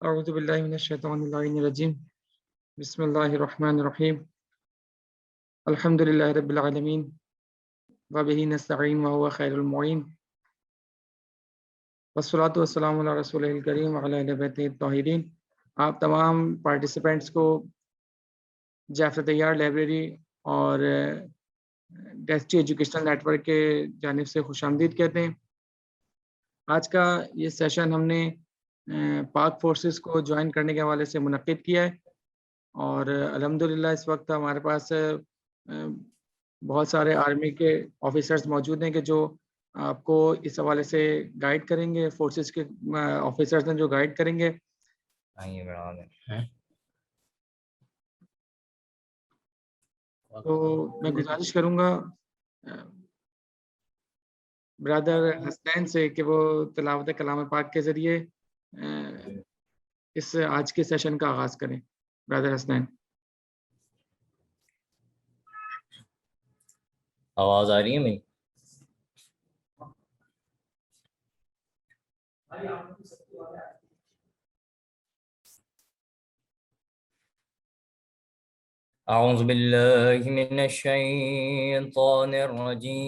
अऊज़ु बिल्लाहि मिनश्शैतानिर्रजीम। बिस्मिल्लाहिर्रहमानिर्रहीम। अल्हम्दुलिल्लाहि रब्बिल आलमीन व बिही नस्तईन व हुवा खैरुल मुईन। वस्सलातु वस्सलामु अला रसूलिल करीम व अला अहलि बैतिहित ताहिरीन। आप तमाम पार्टिसिपेंट्स को जाफ़र तैयार लाइब्रेरी और डेस्टी एजुकेशनल नेटवर्क के जानिब से खुशामदीद कहते हैं। आज का ये सेशन हमने पाक फोर्सेस को ज्वाइन करने के हवाले से मुनक्किद किया है और अल्हम्दुलिल्लाह इस वक्त हमारे पास बहुत सारे आर्मी के ऑफिसर्स मौजूद हैं कि जो आपको इस हवाले से गाइड करेंगे। फोर्सेस के ऑफिसर्स हैं जो गाइड करेंगे। तो मैं गुजारिश करूंगा ब्रदर हसनैन से कि वो तिलावत कलाम पाक के ज़रिए इस आज के सेशन का आगाज़ करें। ब्रदर हसनैन। आवाज आ रही है मेरी? अऊज़ु बिल्लाहि मिनश शैतानिर रजीम।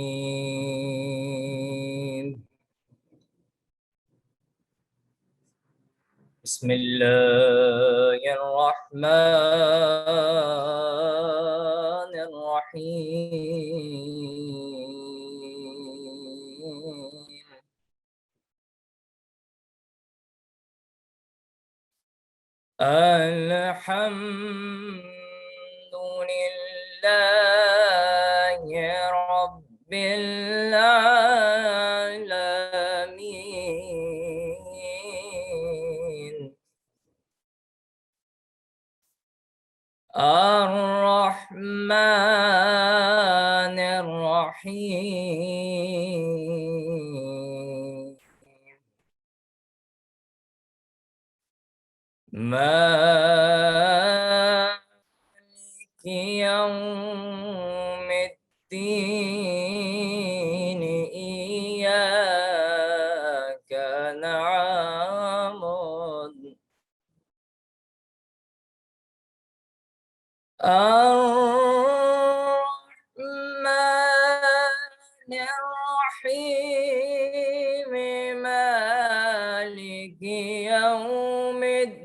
बिस्मिल्लाहिर रहमानिर रहीम। अल्हम्दुलिल्लाहि रब्बिल आलमीन। अर्रहमानिर रहीम। मालिकि यौमिद्दीन। इय्याका नअबुदु अर्रहमानिर रहीम। मालिकि यौमिद्दीन।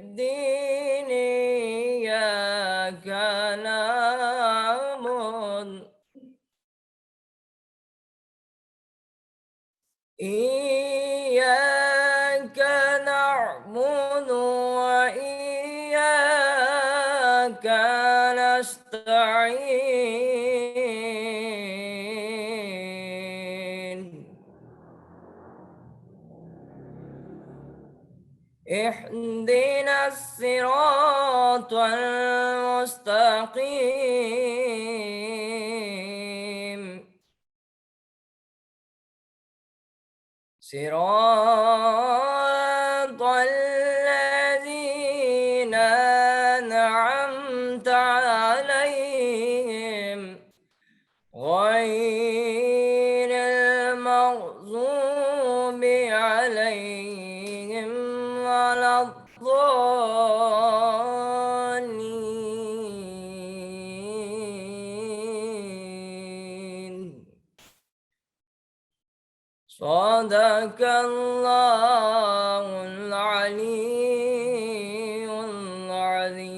इय्याका नअबुदु इय्याका नअबुदु व इय्याका नस्तईन। इहदिनस सिरातल मुस्तकीम। सिरातल लज़ीना अनअमता अलैहिम गैरिल मग़ज़ूबि अलैहिम वलद्दॉलीन। सदक़ल्लाहुल अलीयुल अज़ीम।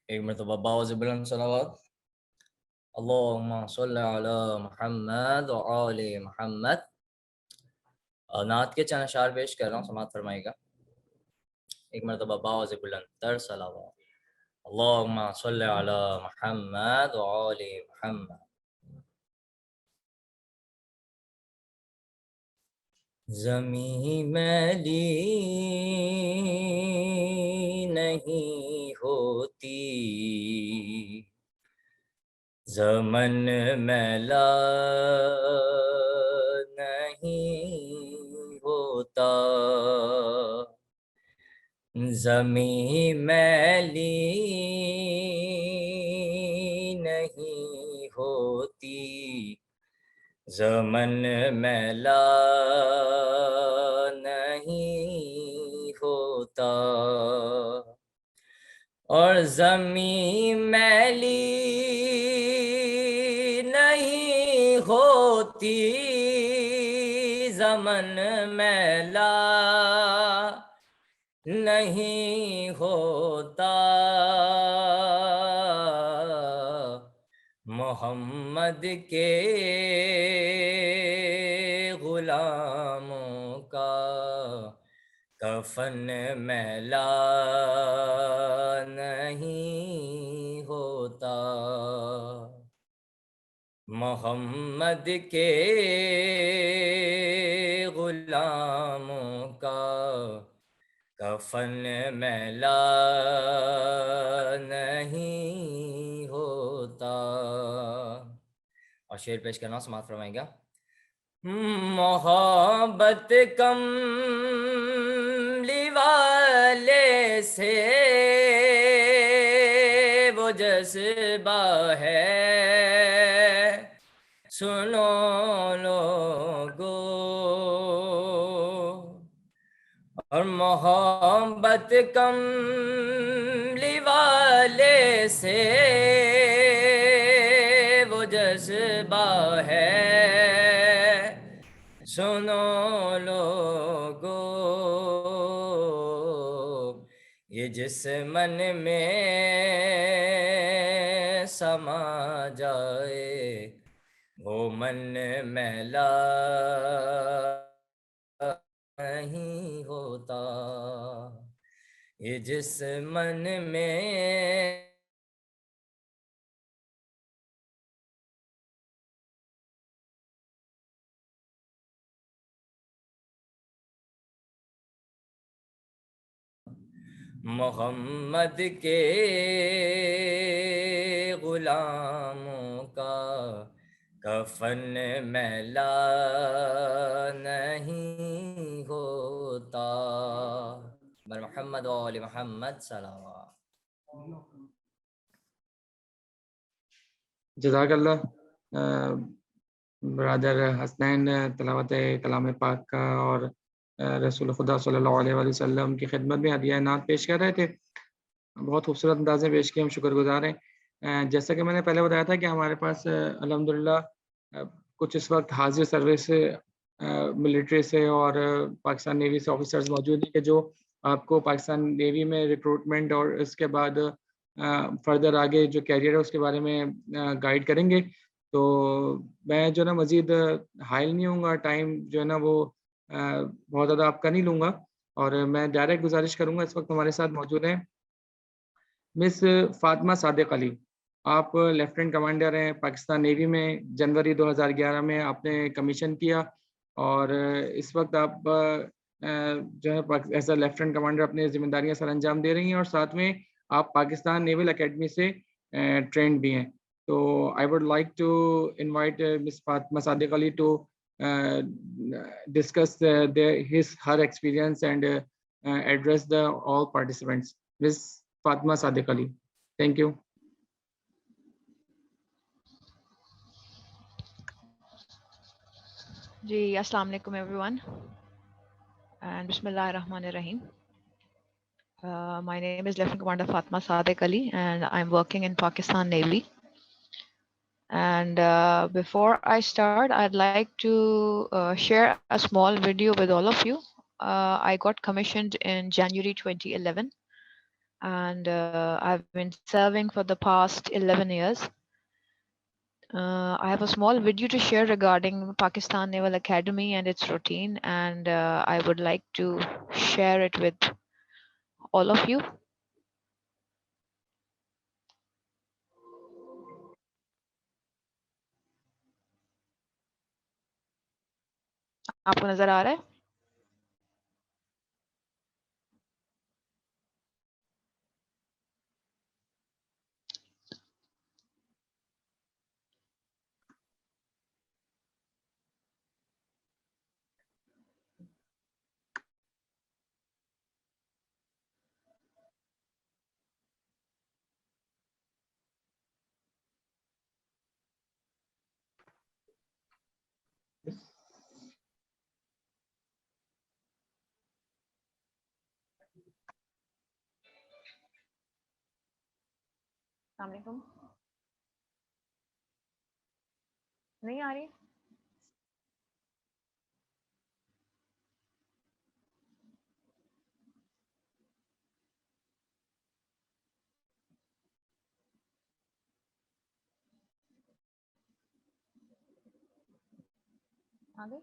एक मरतबा आवाज़ बुलंद सलावत। अल्लाहुम्मा सल्लि अला मुहम्मद व आले मुहम्मद। नात के चंद अशार पेश कर रहा हूँ, समाअत फरमाइएगा। एक मरतबा आवाज़ बुलंद तर सलावत। अल्लाहुम्मा सल्लि अला मुहम्मद व आले मुहम्मद। ज़मीं मैली नहीं होती, ज़मन मैला जमी मैली नहीं होती, ज़मन मैला नहीं होता, और ज़मीं मैली नहीं होती, ज़मन मैला नहीं होता। मोहम्मद के गुलामों का कफन मैला नहीं होता। मोहम्मद के गुलामों का कफन मैला नहीं होता। और शेर पेश करना समाप्त फरमाएगा। मोहब्बत कमली वाले से वो जज्बा है, सुनो लोगो, और मोहब्बत कमली वाले से वो जज्बा है, सुनो लोगो, ये जिस मन में समा जाए वो मन मैला नहीं होता। ये जिस मन में मोहम्मद के गुलामों का कफन मैला नहीं होता। मोहम्मद व आले मोहम्मद सलावत। जज़ाकल्लाह ब्रदर हसनैन तिलावत कलाम पाक का और रसूल खुदा सल्लल्लाहु अलैहि वसल्लम की खिदमत में हदिया नात पेश कर रहे थे। बहुत खूबसूरत अंदाज में पेश किए, हम शुक्रगुजार हैं। जैसा कि मैंने पहले बताया था कि हमारे पास अल्हम्दुलिल्लाह कुछ इस वक्त हाजिर सर्विस मिलिट्री से और पाकिस्तान नेवी से ऑफिसर्स मौजूद हैं कि जो आपको पाकिस्तान नेवी में रिक्रूटमेंट और इसके बाद फर्दर आगे जो कैरियर है उसके बारे में गाइड करेंगे। तो मैं जो ना मज़ीद हाइल नहीं होऊंगा, टाइम जो है ना वो बहुत ज़्यादा आपका नहीं लूँगा, और मैं डायरेक्ट गुजारिश करूँगा। इस वक्त हमारे साथ मौजूद हैं मिस फातिमा सादिक अली। आप लेफ्टिनेंट कमांडर हैं पाकिस्तान नेवी में। जनवरी 2011 में आपने कमीशन किया और इस वक्त आप जो है एज अ लेफ्टिनेंट कमांडर अपनी जिम्मेदारियां सर अंजाम दे रही हैं और साथ में आप पाकिस्तान नेवल एकेडमी से ट्रेंड भी हैं। तो I would like to invite Miss Fatima Sadiq Ali to discuss her experience and address the all participants. Miss Fatma Sadiq Ali. Thank you. जी अस्सलाम वालेकुम everyone and Bismillahir Rahmanir Rahim. My name is Lieutenant Commander Fatma Sadiq Ali and I'm working in Pakistan Navy. And before I start, I'd like to share a small video with all of you. I got commissioned in January 2011 and I've been serving for the past 11 years. I have a small video to share regarding Pakistan Naval Academy and its routine, and I would like to share it with all of you. आपको नजर आ रहा है? अस्सलाम वालेकुम। नहीं आ रही? आ गई?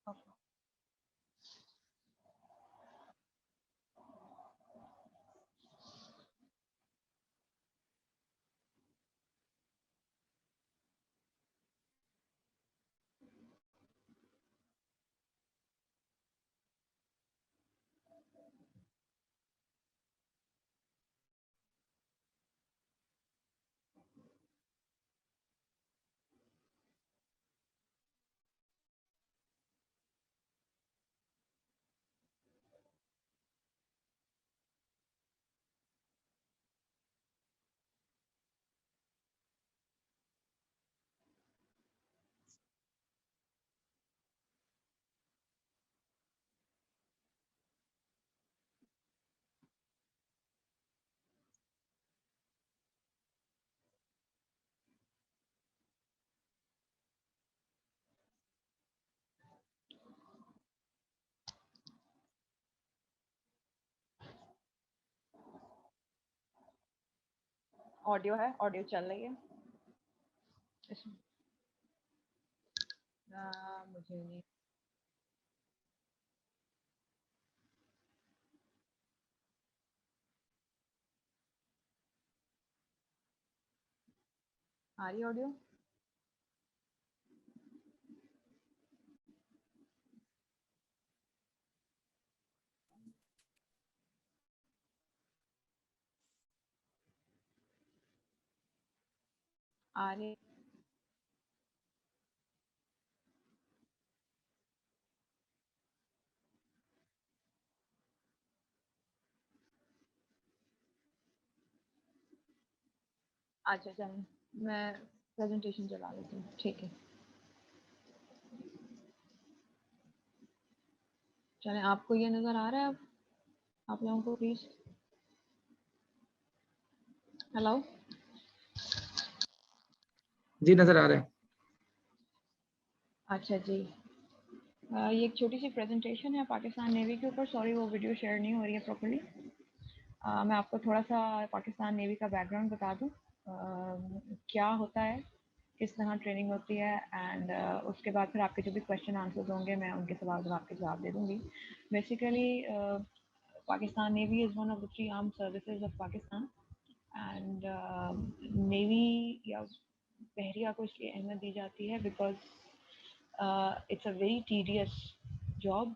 Okay. Audio है, ऑडियो चल रही है इसमें? मुझे नहीं आ रही ऑडियो। आ रही। अच्छा चलें, मैं प्रेजेंटेशन चला लेती हूँ, ठीक है। चलें, आपको ये नज़र आ रहा है अब आप लोगों को प्लीज़? हेलो? जी नज़र आ रहा है। अच्छा जी, ये एक छोटी सी प्रेजेंटेशन है पाकिस्तान नेवी के ऊपर। सॉरी वो वीडियो शेयर नहीं हो रही है प्रॉपर्ली। मैं आपको थोड़ा सा पाकिस्तान नेवी का बैकग्राउंड बता दूं, क्या होता है, किस तरह ट्रेनिंग होती है, एंड उसके बाद फिर आपके जो भी क्वेश्चन आंसर्स होंगे मैं उनके सवाल जवाब के जवाब दे दूंगी। Basically Pakistan navy is one of the 3 armed services of Pakistan, and navy या बहरिया को इसलिए अहमियत दी जाती है because it's a very tedious job.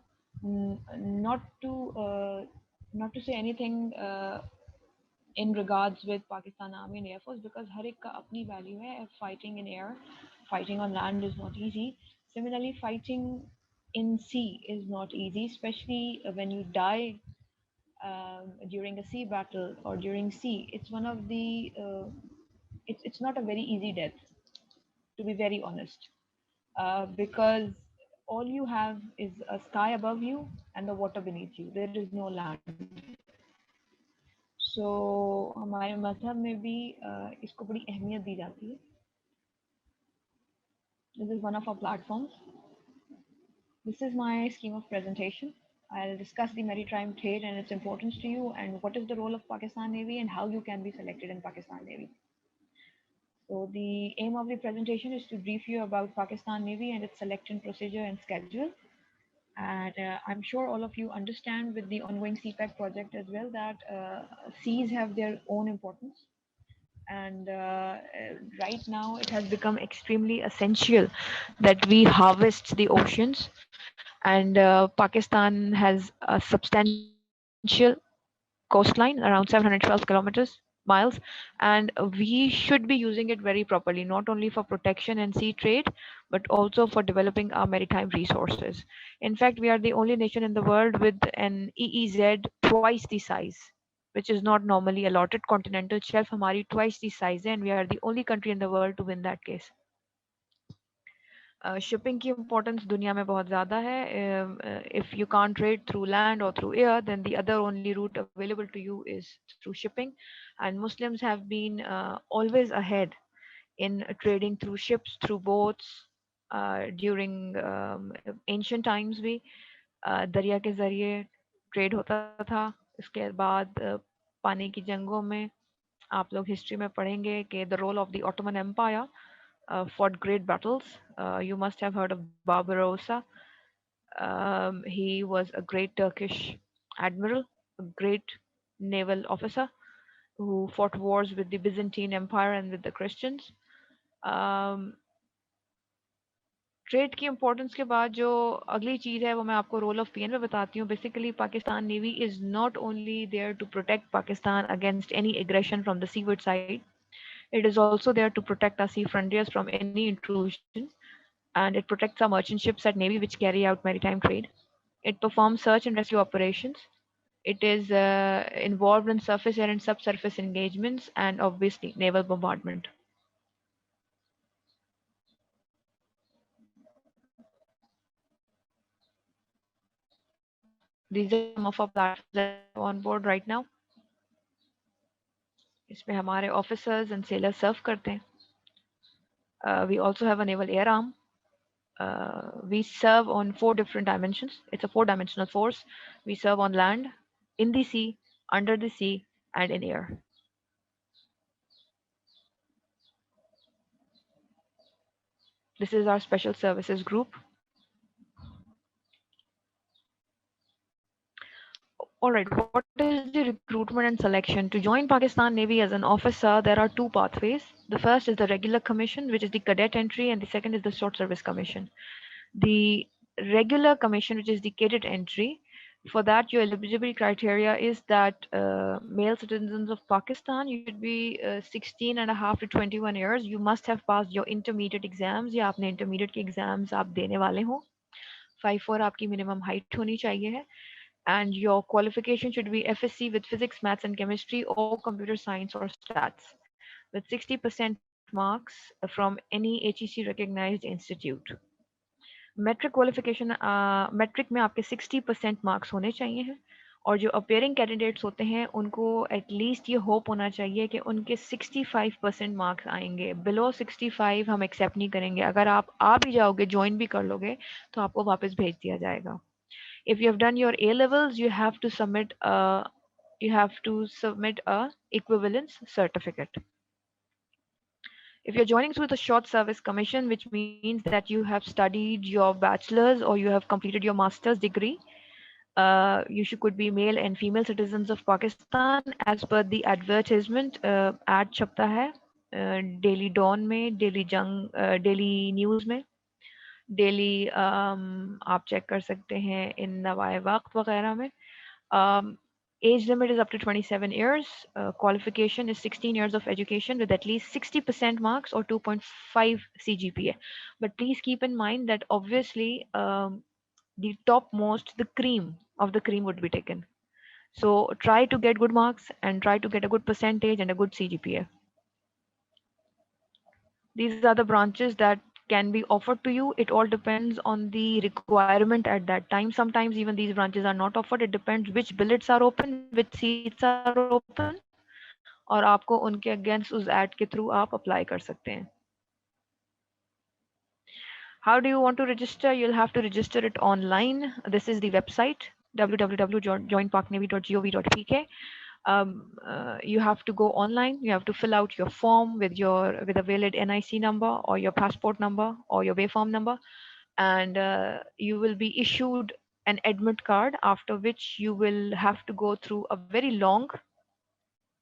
Not to say anything in regards with Pakistan Army and Air Force, because हर एक का अपनी value है. Fighting in air, fighting on land is not easy. Similarly, fighting in sea is not easy, especially when you die during a sea battle or during sea. It's one of the it's not a very easy death, to be very honest. Because all you have is a sky above you and the water beneath you. There is no land. So हमारे मजहब में भी इसको बड़ी अहमियत दी जाती है. This is one of our platforms. This is my scheme of presentation. I'll discuss the maritime trade and its importance to you, and what is the role of Pakistan Navy and how you can be selected in Pakistan Navy. So the aim of the presentation is to brief you about Pakistan Navy and its selection procedure and schedule. And I'm sure all of you understand with the ongoing CPEC project as well that seas have their own importance. And right now it has become extremely essential that we harvest the oceans. And Pakistan has a substantial coastline around 712 kilometers miles, and we should be using it very properly, not only for protection and sea trade but also for developing our maritime resources. In fact, we are the only nation in the world with an EEZ twice the size, which is not normally allotted. Continental shelf hamari twice the size hai, and we are the only country in the world to win that case. Shipping की importance दुनिया में बहुत ज़्यादा है. If you can't trade through land or through air, then the other only route available to you is through shipping. And Muslims have been always ahead in trading through ships, through boats. During ancient times भी दरिया के ज़रिए trade होता था. इसके बाद पानी की जंगों में आप लोग हिस्ट्री में पढ़ेंगे कि the role of the Ottoman Empire fought great battles. You must have heard of Barbarossa. He was a great Turkish admiral, a great naval officer who fought wars with the Byzantine Empire and with the Christians. Trade की importance के बाद जो अगली चीज़ है वो मैं आपको role of PN में बताती हूँ. Basically Pakistan navy is not only there to protect Pakistan against any aggression from the seaward side. It is also there to protect our sea frontiers from any intrusion, and it protects our merchant ships at Navy which carry out maritime trade. It performs search and rescue operations. It is involved in surface, air, and subsurface engagements, and obviously naval bombardment. These are some of our platforms that are on board right now. इसमें हमारे officers and sailors serve करते हैं. We also have a naval air arm. We serve on 4 different dimensions. It's a 4-dimensional force. We serve on land, in the sea, under the sea, and in air. This is our special services group. All right, what is the recruitment and selection? To join Pakistan Navy as an officer, there are 2 pathways. The first is the regular commission, which is the cadet entry, and the second is the short service commission. The regular commission, which is the cadet entry, for that your eligibility criteria is that male citizens of Pakistan, you should be 16 and a half to 21 years. You must have passed your intermediate exams या आपने intermediate के exams आप देने वाले हो. 5'4" आपकी minimum height होनी चाहिए है. And your qualification should be FSc with physics, maths and chemistry or computer science or stats with 60% marks from any HEC recognized institute. Metric qualification metric में आपके 60% marks होने चाहिए हैं और जो appearing candidates होते हैं उनको at least ये hope होना चाहिए कि उनके 65% marks आएंगे. Below 65 हम accept नहीं करेंगे. अगर आप आ भी जाओगे join भी कर लोगे तो आपको वापस भेज दिया जाएगा. If you have done your A levels, you have to submit a equivalence certificate. If you're joining through the short service commission, which means that you have studied your bachelor's or you have completed your master's degree, could be male and female citizens of Pakistan as per the advertisement. Ad छपता है Daily Dawn में, Daily News में, Daily आप check कर सकते हैं इन नवाए वक्त वगैरह में. Age limit is up to 27 years. Qualification is 16 years of education with at least 60% marks or 2.5 CGPA. But please keep in mind that obviously the topmost, the cream of the cream would be taken. So try to get good marks and try to get a good percentage and a good CGPA. These are the branches that can be offered to you. It all depends on the requirement at that time. Sometimes even these branches are not offered. It depends which billets are open, which seats are open, और आपको उनके against उस ad के through आप apply कर सकते हैं. How do you want to register? You'll have to register it online. This is the website www.joinparknavy.gov.pk. You have to go online. You have to fill out your form with a valid NIC number or your passport number or your Wayform number, and you will be issued an admit card, after which you will have to go through a very long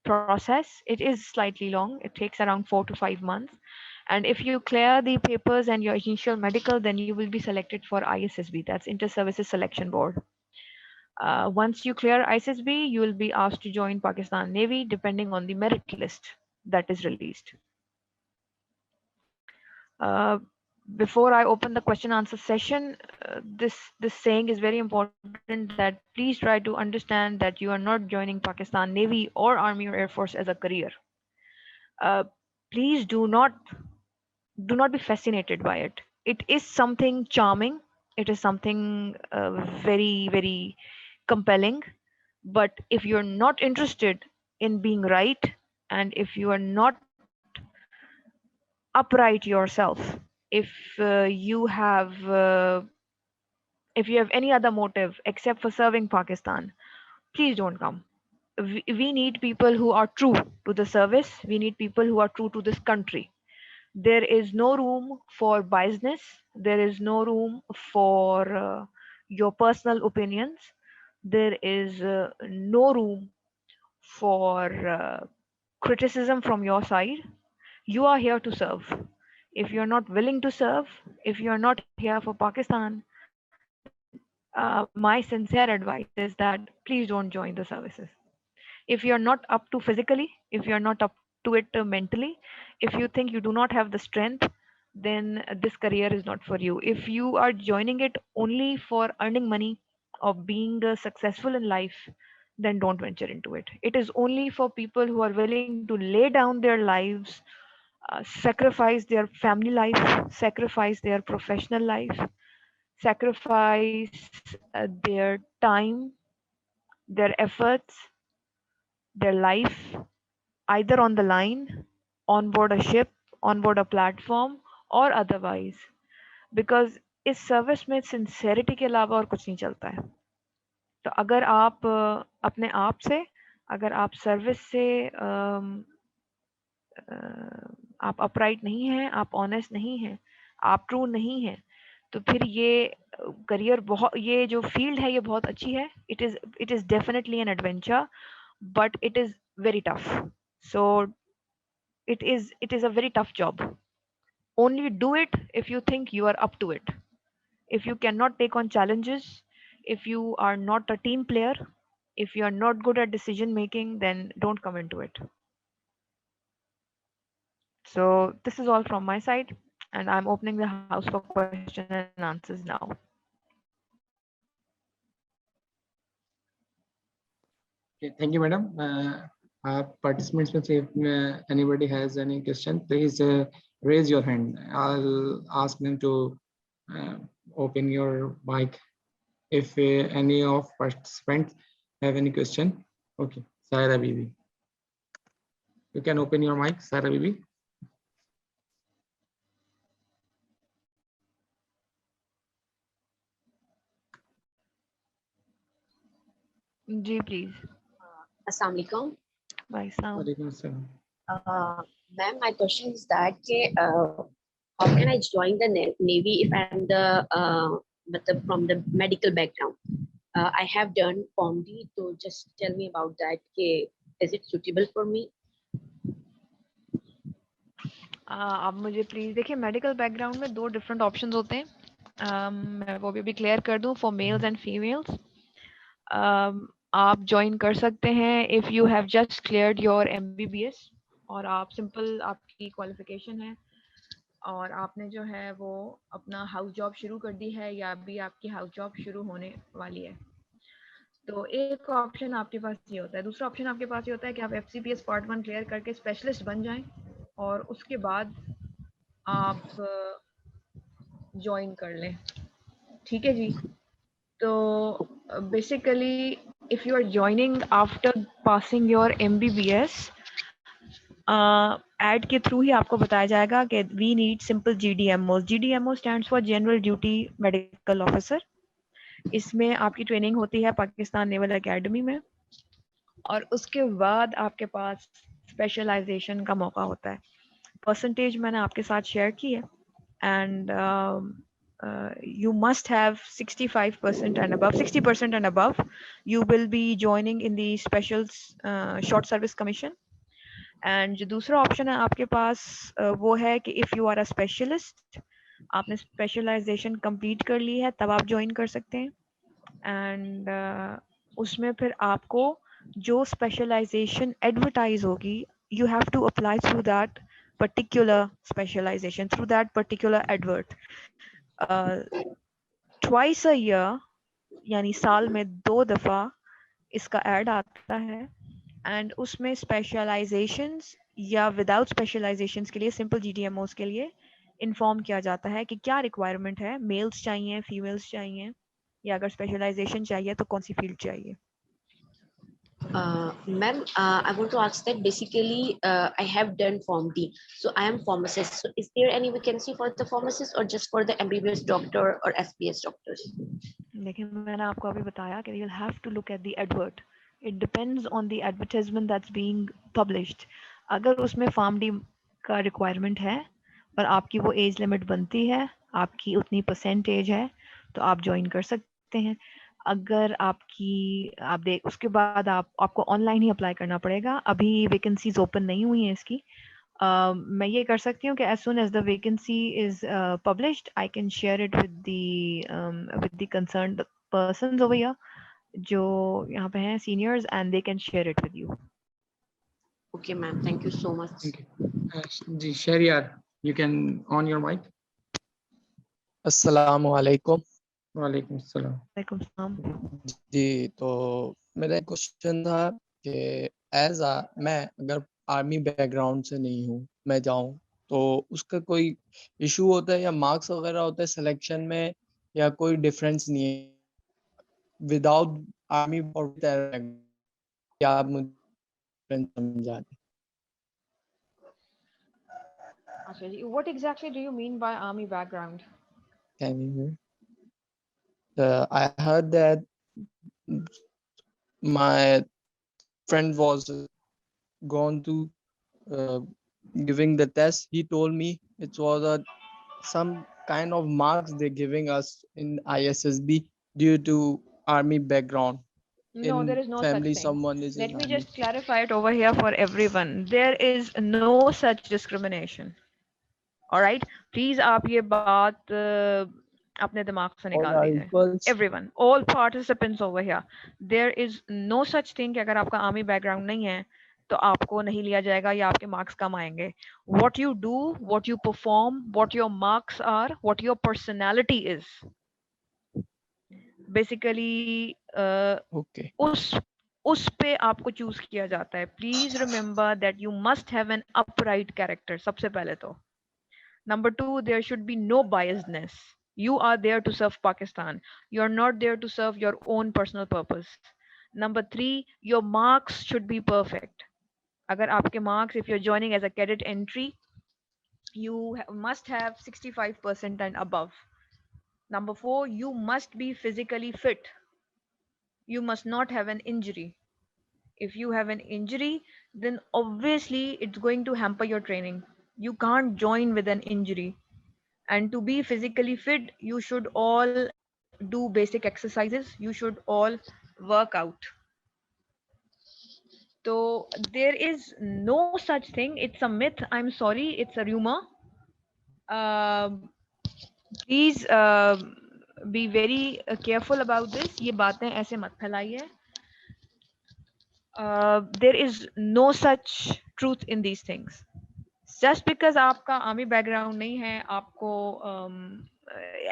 process. It is slightly long. It takes around 4 to 5 months. And if you clear the papers and your initial medical, then you will be selected for ISSB. That's Inter-Services Selection Board. Once you clear ISSB, you will be asked to join Pakistan Navy depending on the merit list that is released. Before I open the question answer session, this saying is very important, that please try to understand that you are not joining Pakistan Navy or Army or Air Force as a career. Please do not be fascinated by it. it is something charming. It is something very, very compelling. But if you're not interested in being right, and if you are not upright yourself, if you have if you have any other motive except for serving Pakistan, please don't come. We need people who are true to the service. We need people who are true to this country. There is no room for biasness. There is no room for your personal opinions. There is no room for criticism from your side. You are here to serve. If you're not willing to serve, if you're not here for Pakistan, then my sincere advice is that please don't join the services. If you're not up to physically, if you're not up to it mentally, if you think you do not have the strength, then this career is not for you. If you are joining it only for earning money or being successful in life, then don't venture into it. It is only for people who are willing to lay down their lives, sacrifice their family life, sacrifice their professional life, sacrifice their time, their efforts, their life, either on the line, on board a ship, on board a platform, or otherwise. Because इस service में sincerity के अलावा और कुछ नहीं चलता है. तो अगर आप अपने आप से, अगर आप सर्विस से आप अपराइट नहीं हैं, आप ऑनेस्ट नहीं हैं, आप ट्रू नहीं हैं, तो फिर ये करियर बहुत, ये जो फील्ड है ये बहुत अच्छी है. It is definitely an adventure, but it is very tough. So it is a very tough job. Only do it if you think you are up to it. If you cannot take on challenges, if you are not a team player, if you are not good at decision making, then don't come into it. So this is all from my side, and I'm opening the house for questions and answers now. Okay, thank you, madam. Participants, if anybody has any question, please raise your hand. I'll ask them to open your mic if any of participants have any question. Okay, Saira Bibi, you can open your mic, Saira Bibi. जी please. Assalamu alaikum. Bye Sam. Walaikum assalam. Ma'am, my question is that how can I join the Navy if I am from the medical background? I have done Form D, so just tell me about that. Is it suitable for me? आप मुझे please देखिए, medical background में 2 different options होते हैं. मैं वो भी clear कर दूं फॉर मेल्स एंड फीमेल्स. आप ज्वाइन कर सकते हैं if you have just cleared your MBBS और आप सिंपल आपकी क्वालिफिकेशन है और आपने जो है वो अपना हाउस जॉब शुरू कर दी है या अभी आपकी हाउस जॉब शुरू होने वाली है. तो एक ऑप्शन आपके पास ये होता है. दूसरा ऑप्शन आपके पास ये होता है कि आप FCPS पार्ट 1 क्लियर करके स्पेशलिस्ट बन जाएं और उसके बाद आप ज्वाइन कर लें. ठीक है जी. तो basically if you are joining after passing your MBBS, ad के थ्रू ही आपको बताया जाएगा कि we need simple GDMO. GDMO stands for General Duty Medical Officer. इसमें आपकी ट्रेनिंग होती है पाकिस्तान नेवल एकेडमी में और उसके बाद आपके पास स्पेशलाइजेशन का मौका होता है. परसेंटेज मैंने आपके साथ शेयर की है and you must have 65% and above, 60% and above. You will be joining in the special short service commission. And जो दूसरा ऑप्शन है आपके पास वो है कि if you are a specialist, आपने स्पेशलाइजेशन कंप्लीट कर ली है तब आप ज्वाइन कर सकते हैं. एंड उसमें फिर आपको जो स्पेशलाइजेशन एडवर्टाइज होगी, you have to apply through that particular specialization, through that particular advert. Twice a year, यानी साल में 2 दफा इसका एड आता है एंड उसमें स्पेशलाइजेशंस या विदाउट स्पेशलाइजेशंस के लिए, सिंपल GDMOs के लिए इन्फॉर्म किया जाता है कि क्या रिक्वायरमेंट है, मेल्स चाहिए, फीमेल्स चाहिए, या अगर स्पेशलाइजेशन चाहिए तो कौन सी फील्ड चाहिए. Ma'am, I want to ask that basically I have done Form D. So I am pharmacist. So is there any vacancy for the pharmacist or just for the MBBS doctor or SBS doctors? देखिए मैंने आपको अभी बताया कि you'll have to look at the advert. It depends on the advertisement that's being published. अगर उसमें pharm D का requirement है और आपकी वो एज लिमिट बनती है, आपकी उतनी परसेंटेज है, तो आप ज्वाइन कर सकते हैं. अगर आप देख उसके बाद आपको ऑनलाइन ही अप्लाई करना पड़ेगा. अभी वैकेंसीज ओपन नहीं हुई हैं इसकी. मैं ये कर सकती हूँ कि as soon as the vacancy is published, I can share it with the concerned persons over here, जो यहाँ पे हैं seniors, and they can share it with you. Okay, ma'am. Thank you so much. Thank you. Ji Shahryar, you can on your mic. अस्सलाम वालेकुम. वालेकुम अस्सलाम. वालेकुम सलाम. जी, तो मेरा एक क्वेश्चन था कि मैं अगर आर्मी बैकग्राउंड से नहीं हूँ, मैं जाऊँ तो उसका कोई इशू होता है या मार्क्स वगैरह होता है सिलेक्शन में, या कोई डिफरेंस नहीं है विदाउट आर्मी और क्या आप मुझे समझा दें? अच्छा जी, what exactly do you mean by army background? Can you hear? I heard that my friend was gone to giving the test. He told me it was some kind of marks they're giving us in ISSB due to army background. No, In there is no such family, thing. someone is Let in me army. just clarify it over here for everyone. There is no such discrimination. All right? Please आप ये बात अपने दिमाग से All निकाल are दीजिए. equals. Everyone, all participants over here. There is no such thing कि अगर आपका आर्मी बैकग्राउंड नहीं है तो आपको नहीं लिया जाएगा या आपके मार्क्स कम आएंगे. What you do, what you perform, what your marks are, what your personality is. Basically, Okay. उस पे आपको चूज किया जाता है. Please remember that you must have an upright character. सबसे पहले तो number 2, there should be no biasness. You are there to serve Pakistan. You are not there to serve your own personal purpose. Number 3, your marks should be perfect. अगर आपके marks, if you're joining as a cadet entry, you must have 65% and above. Number 4, you must be physically fit. You must not have an injury. If you have an injury, then obviously it's going to hamper your training. You can't join with an injury. And to be physically fit, you should all do basic exercises. You should all work out. So there is no such thing. It's a myth. I'm sorry. It's a rumor. Please be very careful about this. ये बातें ऐसे मत फैलाइए. There is no such truth in these things. Just because आपका army background नहीं है, आपको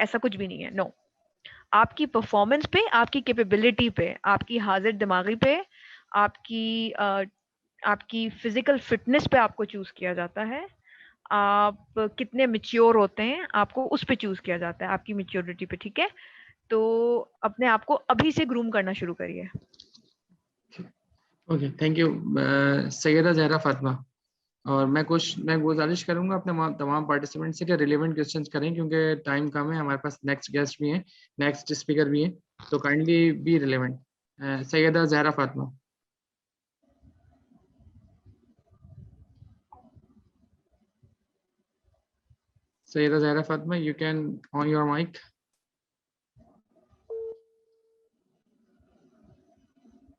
ऐसा कुछ भी नहीं है. नो, आपकी परफॉर्मेंस पे, आपकी कैपेबिलिटी पे, आपकी हाजिर दिमागी पे, आपकी फिजिकल फिटनेस पे आपको चूज किया जाता है. आप कितने मैच्योर होते हैं, आपको उस पे चूज किया जाता है, आपकी मैच्योरिटी पे. ठीक है, तो अपने आप को अभी से ग्रूम करना शुरू करिए. Okay, thank you Syeda Zahra Fatima. और मैं गुजारिश करूंगा अपने तमाम पार्टिसिपेंट से कि रिलेवेंट क्वेश्चंस करें, क्योंकि टाइम कम है. हमारे पास नेक्स्ट गेस्ट भी हैं, नेक्स्ट स्पीकर भी हैं, तो kindly be relevant. Syeda Zahra Fatima. Syeda Zahra Fatima, you can on your mic.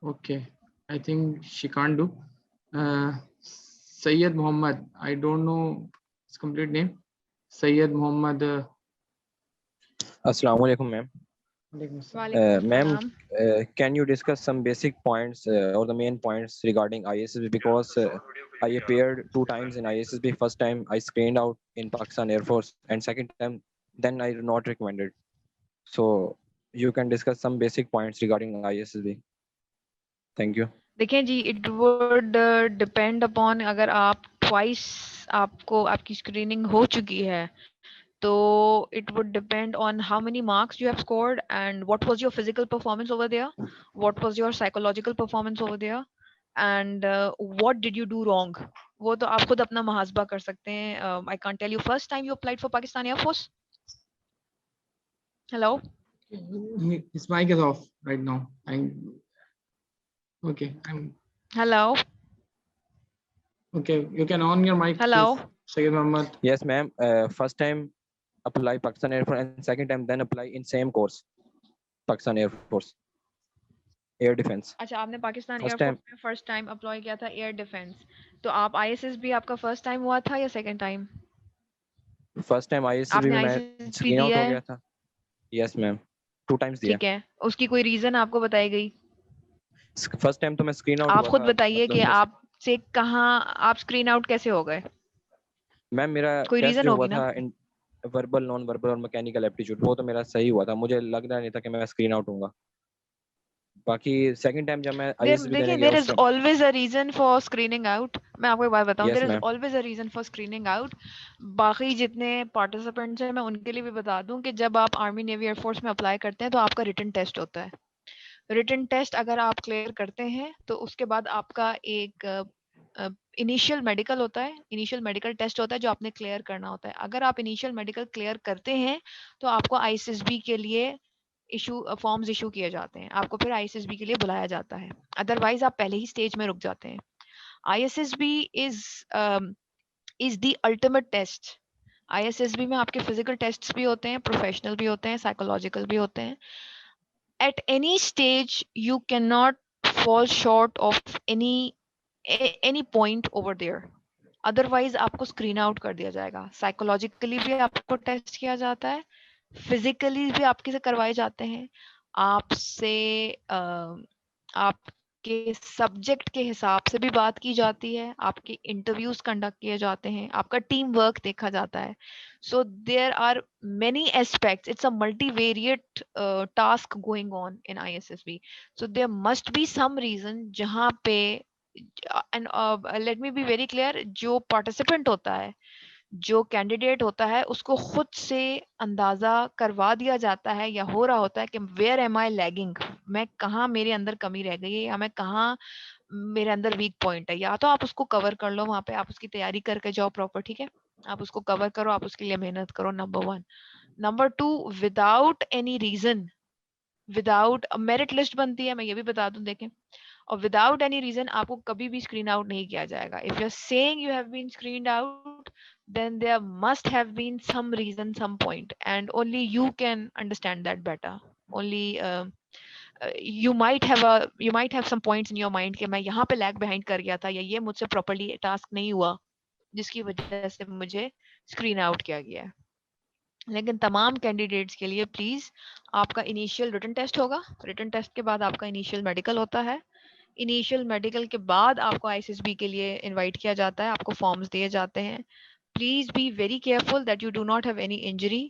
Okay, I think she can't do. Sayyid Muhammad, I don't know his complete name. Sayyid Muhammad. Assalamu alaikum, ma'am. Ma'am, can you discuss some basic points or the main points regarding ISSB? Because I appeared 2 times in ISSB. First time I screened out in Pakistan Air Force, and second time then I not recommended. So you can discuss some basic points regarding ISSB. Thank you. देखिए जी, it would depend upon, अगर आप twice आपको आपकी screening हो चुकी है So it would depend on how many marks you have scored and what was your physical performance over there, what was your psychological performance over there, and what did you do wrong. वो तो आप खुद अपना मुहासबा कर सकते हैं. I can't tell you. First time you applied for Pakistan Air Force? Hello? His mic is off right now. Hello? Okay, you can on your mic. Hello? Please, Sayyid Muhammad. Yes, ma'am. First time apply Pakistan Air Force, and second time then apply in same course, Pakistan Air Force, Air Defense. अच्छा, आपने Pakistan First air force time. में first time apply किया था air defence. तो आप ISS भी आपका first time हुआ था या second time? First time ISSB आपने में मैं आईएसएस screen out दिया हो है? गया था. Yes, ma'am. 2 times दिया. ठीक है, उसकी कोई रीजन आपको बताई गई? First time तो मैं screen out आप हुआ खुद था. बताइए कि आपसे कहाँ आप स्क्रीन आउट कैसे हो गए? मैम मेरा कोई टेस्ट रीजन जो हुआ होगी ना? था वर्बल, नॉन वर्बल और मैकेनिकल एप्टीट्यूड, वो तो मेरा सही हुआ था. मुझे लग रहा नहीं था कि मैं स्क्रीन आउट होऊंगा. बाकी सेकंड टाइम जब मैं ISSB देने देखिए, गया देयर उस is time. Always a reason for screening out. मैं आपको एक बात बताऊं, Yes, there is ma'am. Always a reason for screening out. बाकी जितने पार्टिसिपेंट्स हैं, मैं उनके लिए भी बता दूं कि जब आप आर्मी, नेवी, एयरफोर्स में अप्लाई करते हैं तो आपका रिटन टेस्ट होता है. रिटन टेस्ट अगर आप क्लियर करते हैं तो उसके बाद आपका एक इनिशियल मेडिकल होता है. इनिशियल मेडिकल टेस्ट होता है जो आपने क्लियर करना होता है. अगर आप इनिशियल मेडिकल क्लियर करते हैं तो आपको आईएसएसबी के लिए फॉर्म्स इशू किए जाते हैं. आपको फिर आईएसएसबी के लिए बुलाया जाता है. अदरवाइज आप पहले ही स्टेज में रुक जाते हैं. ISSB is the ultimate test. ISSB में आपके फिजिकल टेस्ट्स भी होते हैं, प्रोफेशनल भी होते हैं, साइकोलॉजिकल भी होते हैं. At any stage you cannot fall short of any point over there. Otherwise आपको स्क्रीन आउट कर दिया जाएगा. साइकोलॉजिकली भी आपको टेस्ट किया जाता है, फिजिकली भी आपके से करवाए जाते हैं. आपसे आपके सब्जेक्ट के हिसाब से भी बात की जाती है. आपके इंटरव्यूज कंडक्ट किए जाते हैं. आपका टीम वर्क देखा जाता है. So there are many aspects. It's a multivariate task going on in ISSB. So there must be some reason जहाँ पे and let me be very clear, जो participant होता है, जो कैंडिडेट होता है, उसको खुद से अंदाजा करवा दिया जाता है या हो रहा होता है कि वेयर एम आई लैगिंग, मैं कहाँ मेरे अंदर कमी रह गई है या मैं कहाँ मेरे अंदर वीक पॉइंट है. या तो आप उसको कवर कर लो, वहां पे आप उसकी तैयारी करके जाओ प्रॉपर. ठीक है, आप उसको कवर करो, आप उसके लिए मेहनत करो. Number 1. Number 2, without any reason, without merit list बनती है, मैं ये भी बता दूं. देखें, और विदाउट एनी रीजन आपको कभी भी स्क्रीन आउट नहीं किया जाएगा. If you are saying you have been screened out, then there must have been some reason, some point, and only you can understand that better. Only you might have some points in your mind कि मैं यहाँ पे lag behind कर गया था या ये मुझसे properly task नहीं हुआ जिसकी वजह से मुझे screen out किया गया है. लेकिन तमाम कैंडिडेट्स के लिए प्लीज आपका इनिशियल रिटन टेस्ट होगा. रिटन टेस्ट के बाद आपका इनिशियल मेडिकल होता है. इनिशियल मेडिकल के बाद आपको आईएसएसबी के लिए इनवाइट किया जाता है. आपको फॉर्म्स दिए जाते हैं. Please be very careful that you do not have any injury.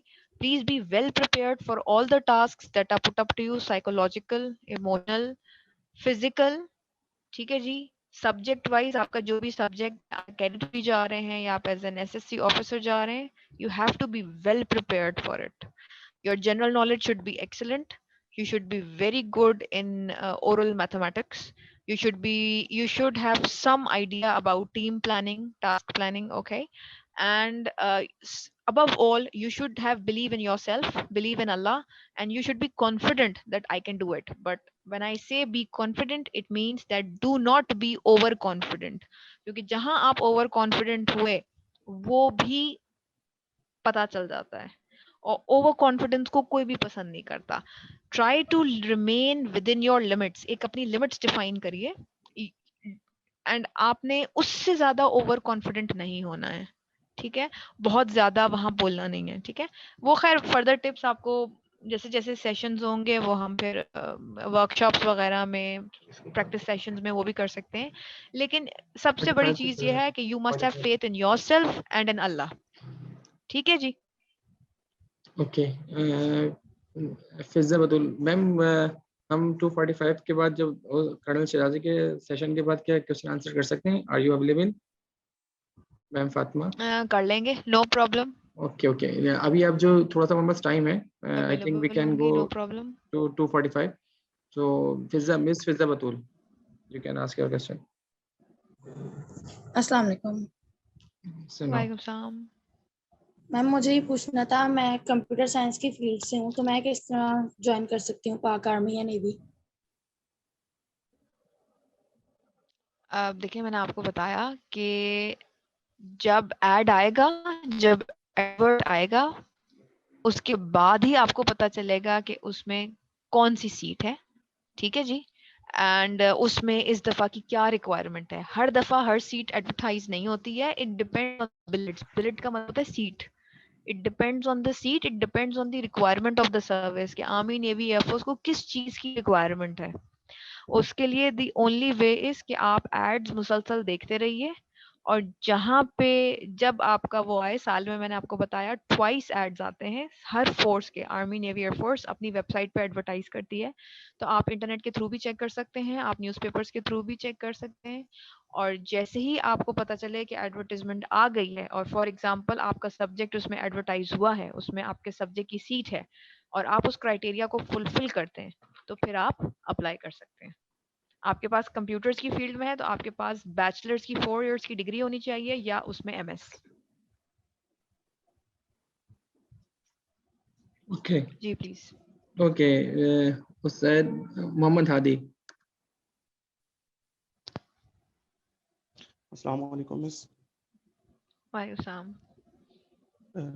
Please be well prepared for all the tasks that are put up to you, psychological, emotional, physical. ठीक है जी. सब्जेक्ट वाइज आपका जो भी subject cadet भी जा रहे हैं या आप एज एन एसएससी ऑफिसर जा रहे हैं, you have to be well prepared for it. Your general knowledge should be excellent. You should be very good in oral mathematics. You should have some idea about team planning, task planning, okay? And above all, you should have believe in yourself, believe in Allah, and you should be confident that I can do it. But when I say be confident, it means that do not be overconfident. क्योंकि जहां आप overconfident हुए वो भी पता चल जाता है और ओवर कॉन्फिडेंस को कोई भी पसंद नहीं करता. Try to remain within your limits. एक अपनी लिमिट्स डिफाइन करिए एंड आपने उससे ज्यादा ओवर कॉन्फिडेंट नहीं होना है. ठीक है, बहुत ज्यादा वहां बोलना नहीं है. ठीक है, वो खैर फर्दर टिप्स आपको जैसे जैसे सेशंस होंगे वो हम फिर वर्कशॉप्स वगैरह में, प्रैक्टिस सेशंस में वो भी कर सकते हैं. लेकिन सबसे बड़ी चीज ये है कि you must have faith in yourself and in Allah. ठीक है जी. ओके, फिजा बतुल मैम, हम 2:45 के बाद जब कर्नल शिराजी के सेशन के बाद क्या क्वेश्चन आंसर कर सकते हैं? Are you available ma'am Fatima? कर लेंगे, नो प्रॉब्लम. ओके ओके, अभी अब जो थोड़ा सा हमारे पास टाइम है, I think we Available can होंगी, go no problem. To 2:45. So Miss Fizza Batul, you can ask your question. अस्सलाम वालेकुम So now, वालेकुम सलाम. मैम, मुझे ये पूछना था, मैं कंप्यूटर साइंस की फील्ड से हूँ, तो मैं किस तरह ज्वाइन कर सकती हूँ पाक आर्मी या नेवी? अब देखिए, मैंने आपको बताया कि जब ऐड आएगा, जब एडवर्ट आएगा, उसके बाद ही आपको पता चलेगा कि उसमें कौन सी सीट है. ठीक है जी. एंड उसमें इस दफा की क्या रिक्वायरमेंट है. हर दफा हर सीट एडवर्टाइज नहीं होती है. It depends on billet. Billet का मतलब होता है seat. It depends on the seat, it depends on the requirement of the service, कि आर्मी नेवी एयरफोर्स को किस चीज की रिक्वायरमेंट है. उसके लिए द ओनली वे इज कि आप एड्स मुसलसल देखते रहिए, और जहां पे जब आपका वो आए, साल में मैंने आपको बताया ट्वाइस एड्स आते हैं हर फोर्स के. आर्मी नेवी एयरफोर्स अपनी वेबसाइट पे एडवर्टाइज करती है, तो आप इंटरनेट के थ्रू भी चेक कर सकते हैं, आप न्यूज़पेपर्स के थ्रू भी चेक कर सकते हैं. और जैसे ही आपको पता चले कि एडवर्टाइजमेंट आ गई है, और फॉर एग्जांपल आपका सब्जेक्ट उसमें एडवर्टाइज हुआ है, उसमें आपके सब्जेक्ट की सीट है, और आप उस क्राइटेरिया को फुलफिल करते हैं, तो फिर आप अप्लाई कर सकते हैं. आपके पास कंप्यूटर्स की फील्ड में है तो आपके पास बैचलर्स की 4 इयर्स की डिग्री होनी चाहिए, या उसमें एमएस. okay, जी please. okay, Ustad Mohammad Hadi. अस्सलाम वालेकुम मिस। वालेकुम सलाम.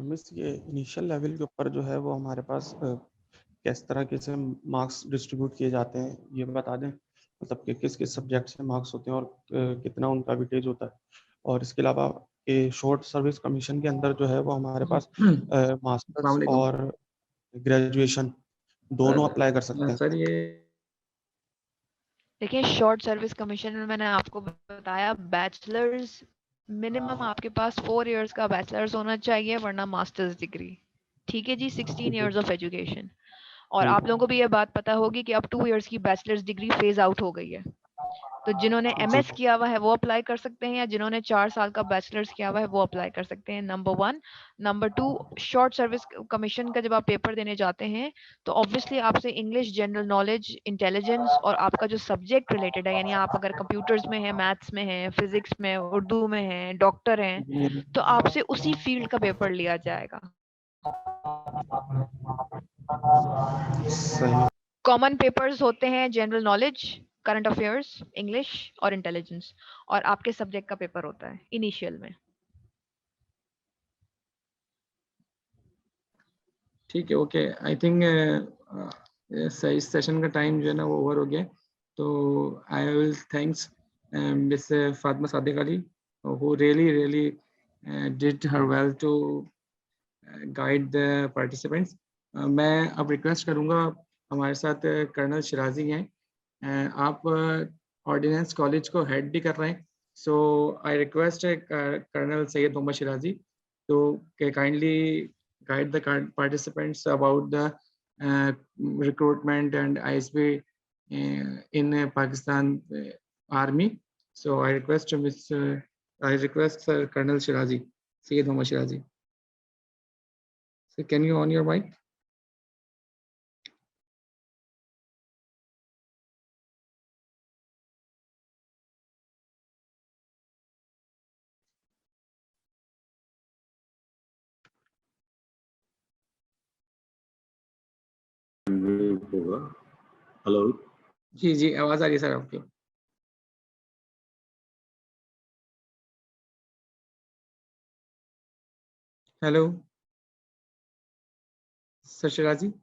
मिस, ये इनिशियल लेवल के ऊपर जो है वो हमारे पास किस तरीके से मार्क्स डिस्ट्रीब्यूट किए जाते हैं, ये बता दें, मतलब कि किस किस सब्जेक्ट से मार्क्स होते हैं और कितना उनका वेटेज होता है. और इसके अलावा शॉर्ट सर्विस कमीशन के अंदर जो है वो हमारे पास मास्टर्स अस्सलामुअलैकुम. और ग्रेजुएशन दोनों अप्लाई कर सकते हैं. सर ये देखिए, शॉर्ट सर्विस कमीशन में मैंने आपको बताया बैचलर्स, मिनिमम आपके पास 4 इयर्स का बैचलर्स होना चाहिए, वरना मास्टर्स डिग्री. ठीक है जी. 16 इयर्स ऑफ एजुकेशन. और आप लोगों को भी ये बात पता होगी कि अब 2 इयर्स की बैचलर्स डिग्री फेज आउट हो गई है. तो जिन्होंने एमएस किया हुआ है वो अप्लाई कर सकते हैं, या जिन्होंने 4 साल का बैचलर्स किया हुआ है वो अप्लाई कर सकते हैं. Number 1. Number 2, short service commission का जब आप पेपर देने जाते हैं, तो ऑब्वियसली आपसे इंग्लिश, जनरल नॉलेज, इंटेलिजेंस और आपका जो सब्जेक्ट रिलेटेड है, यानी आप अगर कंप्यूटर्स में है, मैथ्स में है, फिजिक्स में, उर्दू में है, डॉक्टर हैं, तो आपसे उसी फील्ड का पेपर लिया जाएगा. सही. कॉमन पेपर्स होते हैं general knowledge, current affairs, English और इंटेलिजेंस, और आपके सब्जेक्ट का पेपर होता है इनिशियल में. ठीक है. ओके, आई थिंक इस सेशन का टाइम जो है ना वो ओवर हो गया. तो I will thanks miss Fatima Sadiq Ali, who really did her well to guide the participants. मैं अब रिक्वेस्ट करूँगा, हमारे साथ कर्नल शिराजी हैं. आप ऑर्डिनेंस कॉलेज को हेड भी कर रहे हैं. So I request colonel Syed Mohammad Shirazi तो kindly guide the current participants about the recruitment and ISB in Pakistan Army. So I request Sir Colonel Shirazi, Syed Mohammad Shirazi. So can you on your mic? Hello जी जी, आवाज आ रही है sir आपकी. Hello sir Shirazi.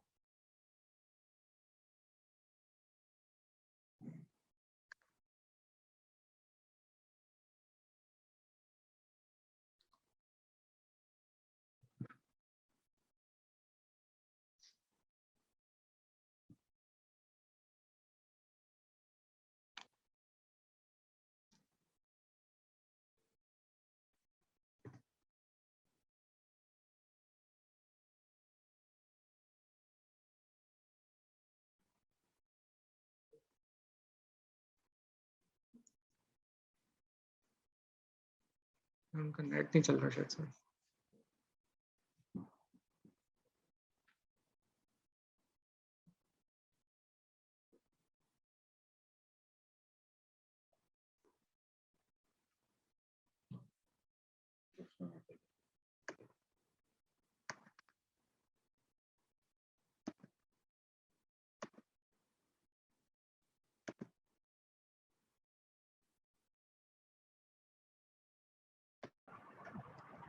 उनका net नहीं चल रहा शायद sir.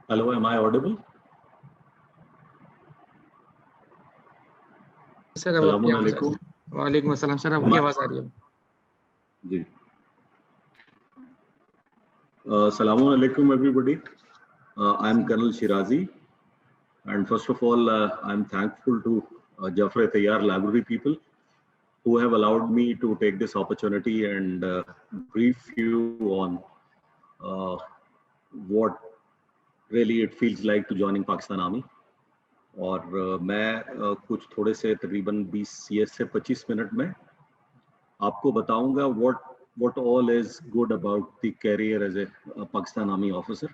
Hello, am I audible? Sir अब आपकी आवाज आ रही है। वालेकुम अस्सलाम सर, आपकी आवाज आ रही है जी। Assalamu alaikum everybody. I am Colonel Shirazi, and first of all I am thankful to Jafre Tayyar Library people who have allowed me to take this opportunity and brief you on what really it feels like to joining Pakistan Army. और मैं कुछ थोड़े से तकरीबन 20 से 25 minute में आपको बताऊंगा what all is good about the career as a Pakistan Army officer,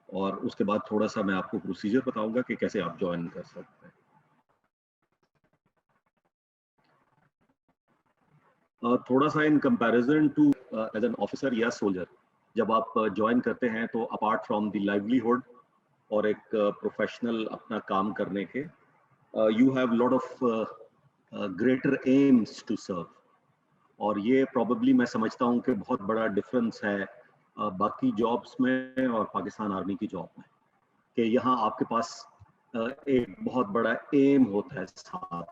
और उसके बाद थोड़ा सा मैं आपको प्रोसीजर बताऊंगा कि कैसे आप ज्वाइन कर सकते हैं। थोड़ा सा in comparison to as an officer या सोल्जर, जब आप ज्वाइन करते हैं तो अपार्ट फ्रॉम द लाइवलीहुड और एक प्रोफेशनल अपना काम करने के, you have lot of greater aims to serve, और ये प्रॉबेबली मैं समझता हूँ कि बहुत बड़ा डिफरेंस है बाकी जॉब्स में और पाकिस्तान आर्मी की जॉब में, कि यहाँ आपके पास एक बहुत बड़ा एम होता है साथ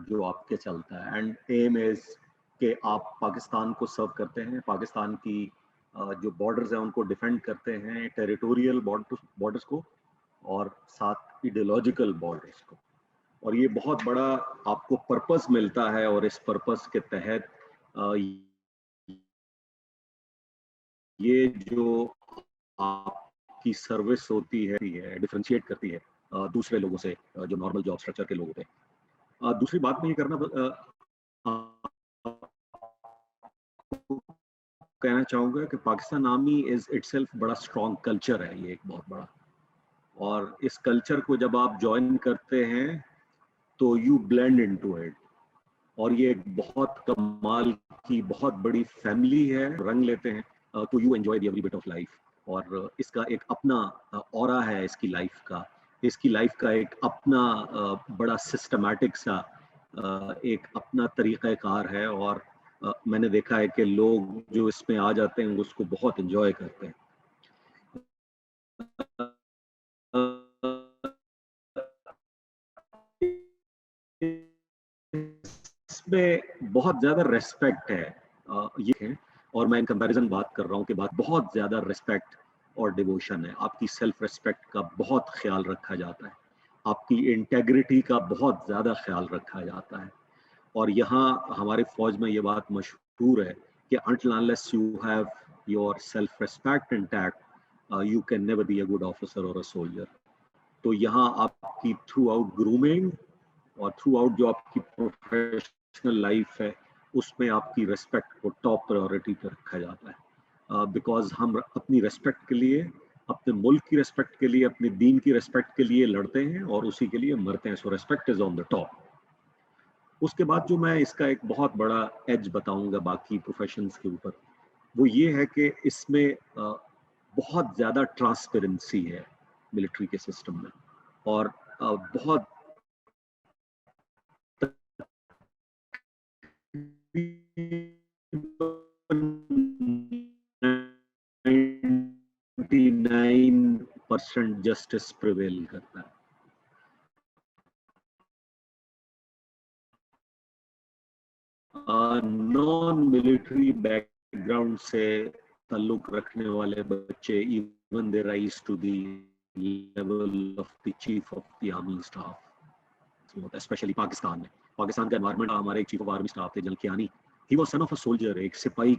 जो आपके चलता है, एंड एम इज कि आप पाकिस्तान को सर्व करते हैं, पाकिस्तान की जो बॉर्डर्स हैं उनको डिफेंड करते हैं, टेरिटोरियल बॉर्डर्स को और साथ इडियोलॉजिकल बॉर्डर्स को, और ये बहुत बड़ा आपको पर्पस मिलता है, और इस पर्पस के तहत ये जो आपकी सर्विस होती है डिफरेंशिएट करती है दूसरे लोगों से जो नॉर्मल जॉब स्ट्रक्चर के लोग होते हैं। दूसरी बात मैं ये कहना चाहूँगा कि पाकिस्तान आर्मी इज इटसेल्फ बड़ा स्ट्रॉन्ग कल्चर है, ये एक बहुत बड़ा, और इस कल्चर को जब आप ज्वाइन करते हैं तो यू ब्लेंड इनटू इट, और ये एक बहुत कमाल की बहुत बड़ी फैमिली है, रंग लेते हैं तो you enjoy the every bit of life, और इसका एक अपना ऑरा है इसकी लाइफ का एक अपना बड़ा सिस्टमैटिक सा एक अपना तरीक़ाकार है, और मैंने देखा है कि लोग जो इसमें आ जाते हैं उसको बहुत एंजॉय करते हैं। इसमें बहुत ज़्यादा रेस्पेक्ट है, ये है, और मैं इन कंपैरिजन बात कर रहा हूँ कि बहुत ज़्यादा रेस्पेक्ट और डिवोशन है, आपकी सेल्फ रेस्पेक्ट का बहुत ख्याल रखा जाता है, आपकी इंटेग्रिटी का बहुत ज़्यादा ख्याल रखा जाता है, और यहाँ हमारे फौज में ये बात मशहूर है कि until unless you have your self respect intact, you can never be a good officer or a soldier। तो यहाँ आपकी थ्रू आउट ग्रूमिंग और थ्रू आउट जो आपकी प्रोफेशनल लाइफ है उसमें आपकी रेस्पेक्ट को टॉप प्रायोरिटी पर रखा जाता है, बिकॉज हम अपनी रेस्पेक्ट के लिए, अपने मुल्क की रेस्पेक्ट के लिए, अपने दीन की रेस्पेक्ट के लिए लड़ते हैं और उसी के लिए मरते हैं, so respect is on the top. उसके बाद जो मैं इसका एक बहुत बड़ा एज बताऊंगा बाकी प्रोफेशंस के ऊपर, वो ये है कि इसमें बहुत ज़्यादा ट्रांसपेरेंसी है मिलिट्री के सिस्टम में, और बहुत % जस्टिस प्रिवेल करता है। नॉन मिलिट्री बैकग्राउंड से ताल्लुक रखने वाले बच्चे even they rise to the level of the chief of the army staff, specially Pakistan का एनवायरनमेंट। हमारे एक चीफ ऑफ आर्मी स्टाफ थे general Kayani, he was son of a soldier, एक सिपाही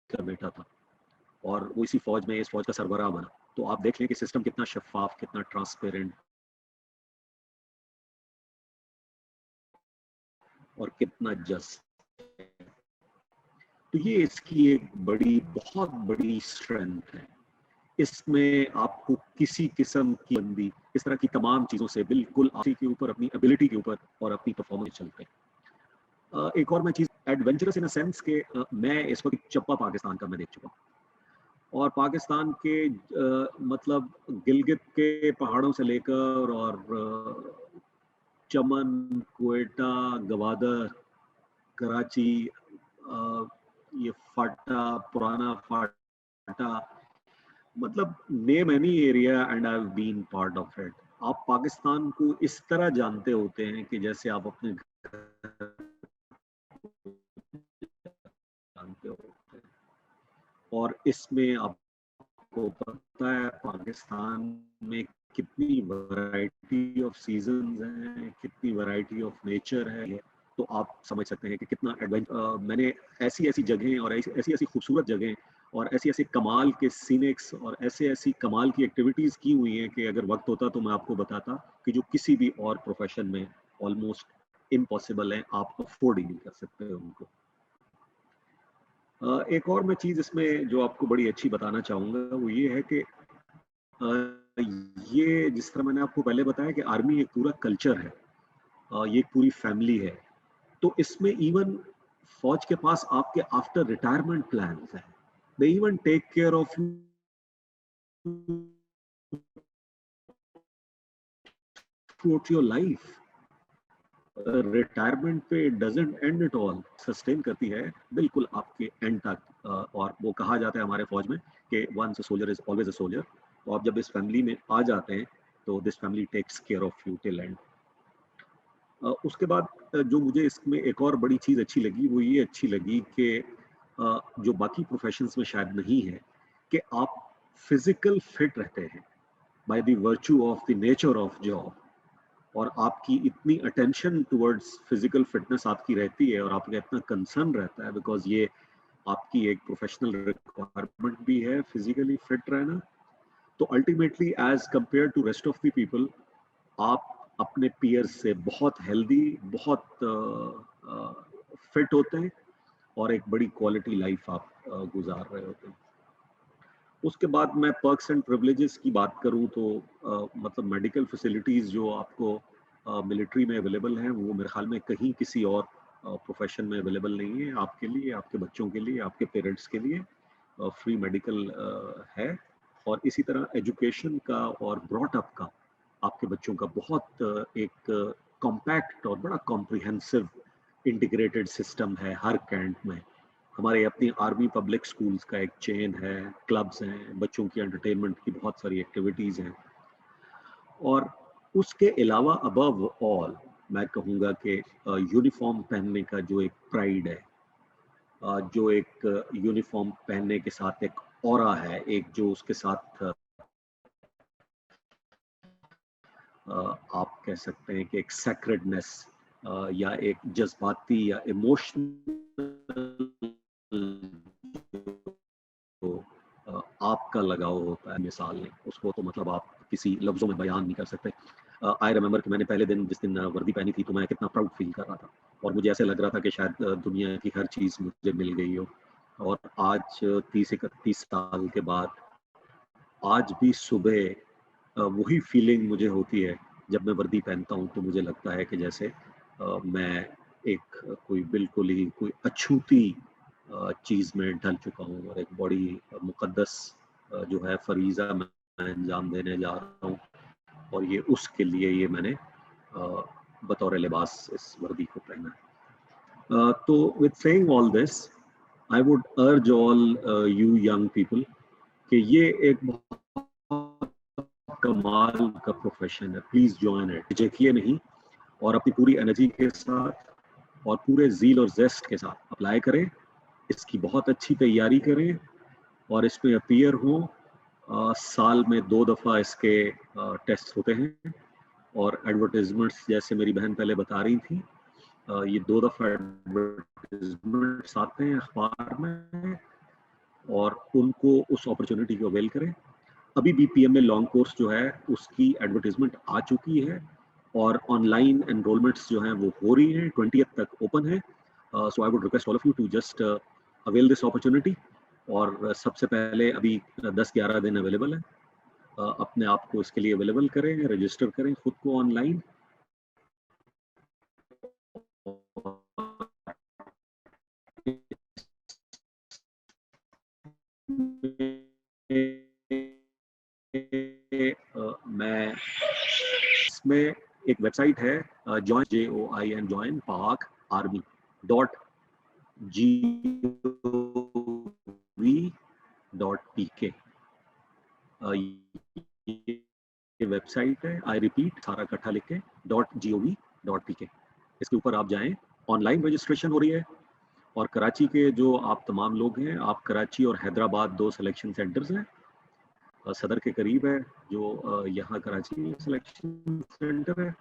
का बेटा था, और वो इसी फौज में, इस फौज का सरबराह बना। तो आप देख लें कि सिस्टम कितना शफाफ, कितना ट्रांसपेरेंट और कितना जस्ट। तो ये इसकी एक बहुत बड़ी स्ट्रेंथ है। इसमें आपको किसी किस्म की बंदी, इस तरह की तमाम चीजों से बिल्कुल आपके के ऊपर, अपनी एबिलिटी के ऊपर और अपनी परफॉर्मेंस चलते हैं। एक और मैं चीज एडवेंचरस इन अ सेंस के, मैं इस वक्त चप्पा पाकिस्तान का मैं देख चुका हूँ, और पाकिस्तान के मतलब गिलगित के पहाड़ों से लेकर और चमन, क्वेटा, गवादर, कराची, ये फाटा, पुराना फाटा, मतलब name any area and I have been part of it. आप पाकिस्तान को इस तरह जानते होते हैं कि जैसे आप अपने घर जानते होते हैं। और इसमें आपको पता है पाकिस्तान में कितनी वैरायटी ऑफ सीजन्स हैं, कितनी वैरायटी ऑफ नेचर है, तो आप समझ सकते हैं कि कितना मैंने ऐसी ऐसी जगहें और ऐसी ऐसी खूबसूरत जगहें और ऐसी ऐसी कमाल के सीनिक्स और ऐसी कमाल की एक्टिविटीज़ की हुई हैं कि अगर वक्त होता तो मैं आपको बताता कि जो किसी भी और प्रोफेशन में ऑलमोस्ट इम्पॉसिबल है, आप अफोर्ड ही नहीं कर सकते उनको। एक और मैं चीज़ इसमें जो आपको बड़ी अच्छी बताना चाहूँगा वो ये है कि ये जिस तरह मैंने आपको पहले बताया कि आर्मी एक पूरा कल्चर है, ये एक पूरी फैमिली है, तो इसमें इवन फौज के पास आपके आफ्टर रिटायरमेंट प्लान्स हैं। They even take care of throughout your life. Retirement pay doesn't end it all, sustain करती है बिल्कुल आपके एंड तक। और वो कहा जाता है हमारे फौज में कि once a soldier is always a soldier. तो आप जब इस फैमिली में आ जाते हैं तो this family takes care of you till end. उसके बाद जो मुझे इसमें एक और बड़ी चीज़ अच्छी लगी वो ये अच्छी लगी कि जो बाकी प्रोफेशंस में शायद नहीं है कि आप फिजिकल फिट रहते हैं by the virtue of the nature of job, और आपकी इतनी अटेंशन टुवर्ड्स फिजिकल फिटनेस आपकी रहती है और आपका इतना कंसर्न रहता है बिकॉज ये आपकी एक प्रोफेशनल रिक्वायरमेंट भी है फिजिकली फिट रहना। तो ultimately as compare to rest of the people आप अपने पीयर्स से बहुत हेल्दी, बहुत फिट होते हैं और एक बड़ी क्वालिटी लाइफ आप गुजार रहे होते हैं। उसके बाद मैं पर्क्स एंड प्रिविलेजेस की बात करूं तो मतलब मेडिकल फैसिलिटीज़ जो आपको मिलिट्री में अवेलेबल हैं वो मेरे ख्याल में कहीं किसी और प्रोफेशन में अवेलेबल नहीं है। आपके लिए, आपके बच्चों के लिए, आपके पेरेंट्स के लिए फ्री मेडिकल है। और इसी तरह एजुकेशन का और ब्रॉट अप का आपके बच्चों का बहुत एक कॉम्पैक्ट और बड़ा कॉम्प्रिहेंसिव इंटीग्रेटेड सिस्टम है हर कैंट में। हमारे अपनी आर्मी पब्लिक स्कूल्स का एक चेन है, क्लब्स हैं, बच्चों की एंटरटेनमेंट की बहुत सारी एक्टिविटीज़ हैं। और उसके अलावा अबव ऑल मैं कहूँगा कि यूनिफॉर्म पहनने का जो एक प्राइड है, जो एक यूनिफॉर्म पहनने के साथ एक ऑरा है, एक जो उसके साथ आप कह सकते हैं कि एक सैक्रेडनेस या एक जज्बाती या इमोशनल आपका लगाव होता है मिसाल में, उसको तो मतलब आप किसी लफ्ज़ों में बयान नहीं कर सकते। आई रिमेंबर कि मैंने पहले दिन जिस दिन वर्दी पहनी थी तो मैं कितना प्राउड फील कर रहा था और मुझे ऐसे लग रहा था कि शायद दुनिया की हर चीज़ मुझे मिल गई हो। और आज 30-31 साल के बाद आज भी सुबह वही फीलिंग मुझे होती है जब मैं वर्दी पहनता हूँ, तो मुझे लगता है कि जैसे मैं एक कोई बिल्कुल ही कोई अछूती चीज़ में ढल चुका हूँ और एक बड़ी मुक़द्दस जो है फ़रीज़ा मैं अंजाम देने जा रहा हूँ। और ये उसके लिए ये मैंने बतौर लिबास इस वर्दी को पहना है। तो with saying all this I would अर्ज ऑल यू यंग पीपल कि ये एक बहुत कमाल का प्रोफेशन है, प्लीज़ जॉइन इट। झिझकिए नहीं और अपनी पूरी एनर्जी के साथ और पूरे ज़ील और ज़ेस्ट के साथ अप्लाई करें, इसकी बहुत अच्छी तैयारी करें और इसमें अपीयर हों। साल में 2 दफ़ा इसके टेस्ट होते हैं और एडवर्टाइजमेंट्स जैसे मेरी बहन पहले बता रही थी, ये 2 दफ़ा एडवर्टाइजमेंट्स आते हैं अखबार में और उनको उस अपॉर्चुनिटी को अवेल करें। अभी भी पीएमए लॉन्ग कोर्स जो है उसकी एडवर्टाइजमेंट आ चुकी है और ऑनलाइन एनरोलमेंट्स जो हैं वो हो रही हैं, 20th तक ओपन है। So I would request all of you to just avail this opportunity. और सबसे पहले अभी 10-11 दिन अवेलेबल है, अपने आप को इसके लिए अवेलेबल करें, रजिस्टर करें खुद को ऑनलाइन। मैं इसमें एक वेबसाइट है join, JOIN, join PAK Army .gov.pk ये वेबसाइट है, आई रिपीट सारा इकट्ठा लिख के .gov.pk। इसके ऊपर आप जाएं, ऑनलाइन रजिस्ट्रेशन हो रही है। और कराची के जो आप तमाम लोग हैं, आप कराची और हैदराबाद 2 सिलेक्शन सेंटर्स हैं। सदर के करीब है जो यहाँ कराची में सिलेक्शन सेंटर है,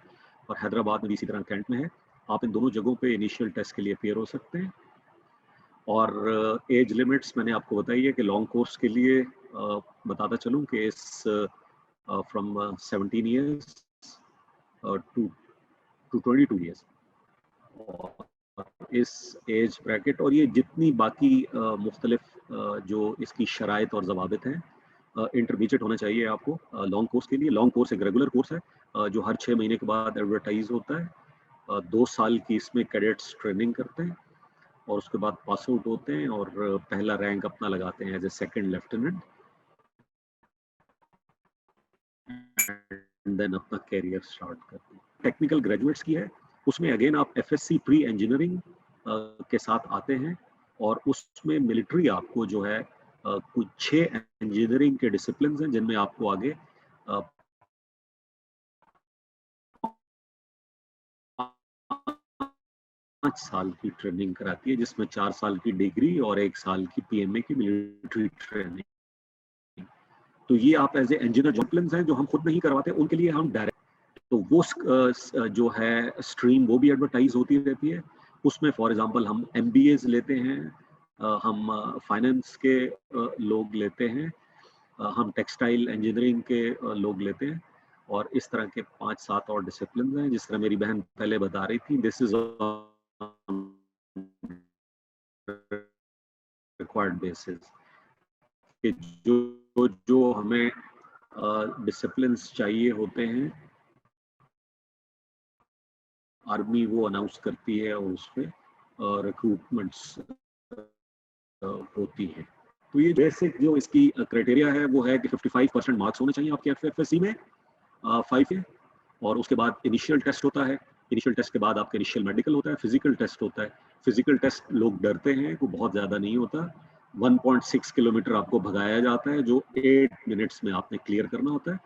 और हैदराबाद में भी इसी तरह कैंट में है। आप इन दोनों जगहों पे इनिशियल टेस्ट के लिए अपीयर हो सकते हैं। और एज लिमिट्स मैंने आपको बताई है कि लॉन्ग कोर्स के लिए बताता चलूँ कि इस फ्रॉम 17 ईयर्स टू 22 ईयर्स। इस एज ब्रैकेट और ये जितनी बाकी मुख्तलिफ जो इसकी शराइत और जवाबित हैं, इंटरमीडिएट होना चाहिए आपको लॉन्ग कोर्स के लिए। लॉन्ग कोर्स एक रेगुलर कोर्स है जो हर 6 महीने के बाद एडवर्टाइज होता है। 2 साल की इसमें कैडेट्स ट्रेनिंग करते हैं और उसके बाद पास आउट होते हैं और पहला रैंक अपना लगाते हैं as a second lieutenant, and then अपना कैरियर स्टार्ट करते हैं। टेक्निकल ग्रेजुएट्स की है, उसमें अगेन आप एफएससी प्री इंजीनियरिंग के साथ आते हैं और उसमें मिलिट्री आपको जो है कुछ 6 इंजीनियरिंग के डिसिप्लिन हैं जिनमें आपको आगे 5 साल की ट्रेनिंग कराती है, जिसमें 4 साल की डिग्री और 1 साल की पीएमए की मिलिट्री ट्रेनिंग। तो ये आप एज ए इंजीनियर डिसिप्लिन हैं जो हम खुद नहीं करवाते, उनके लिए हम डायरेक्ट, तो वो जो है स्ट्रीम वो भी एडवर्टाइज होती रहती है। उसमें फॉर एग्जांपल हम MBAs लेते हैं, हम फाइनेंस के लोग लेते हैं, हम टेक्सटाइल इंजीनियरिंग के लोग लेते हैं, और इस तरह के 5-7 और डिसिप्लिन हैं। जिस तरह मेरी बहन पहले बता रही थी, दिस इज रिक्वायर्ड बेसिस कि जो हमें डिसिप्लिन्स चाहिए होते हैं, आर्मी वो अनाउंस करती है और उस पर रिक्रूटमेंट्स होती है। तो ये बेसिक जो इसकी क्राइटेरिया है वो है कि 55% मार्क्स होने चाहिए आपके FFSC में 5 के, और उसके बाद इनिशियल टेस्ट होता है। इनिशियल टेस्ट के बाद आपका इनिशियल मेडिकल होता है, फिजिकल टेस्ट होता है। फिजिकल टेस्ट लोग डरते हैं, वो बहुत ज़्यादा नहीं होता। 1.6 किलोमीटर आपको भगाया जाता है जो 8 मिनट्स में आपने क्लियर करना होता है।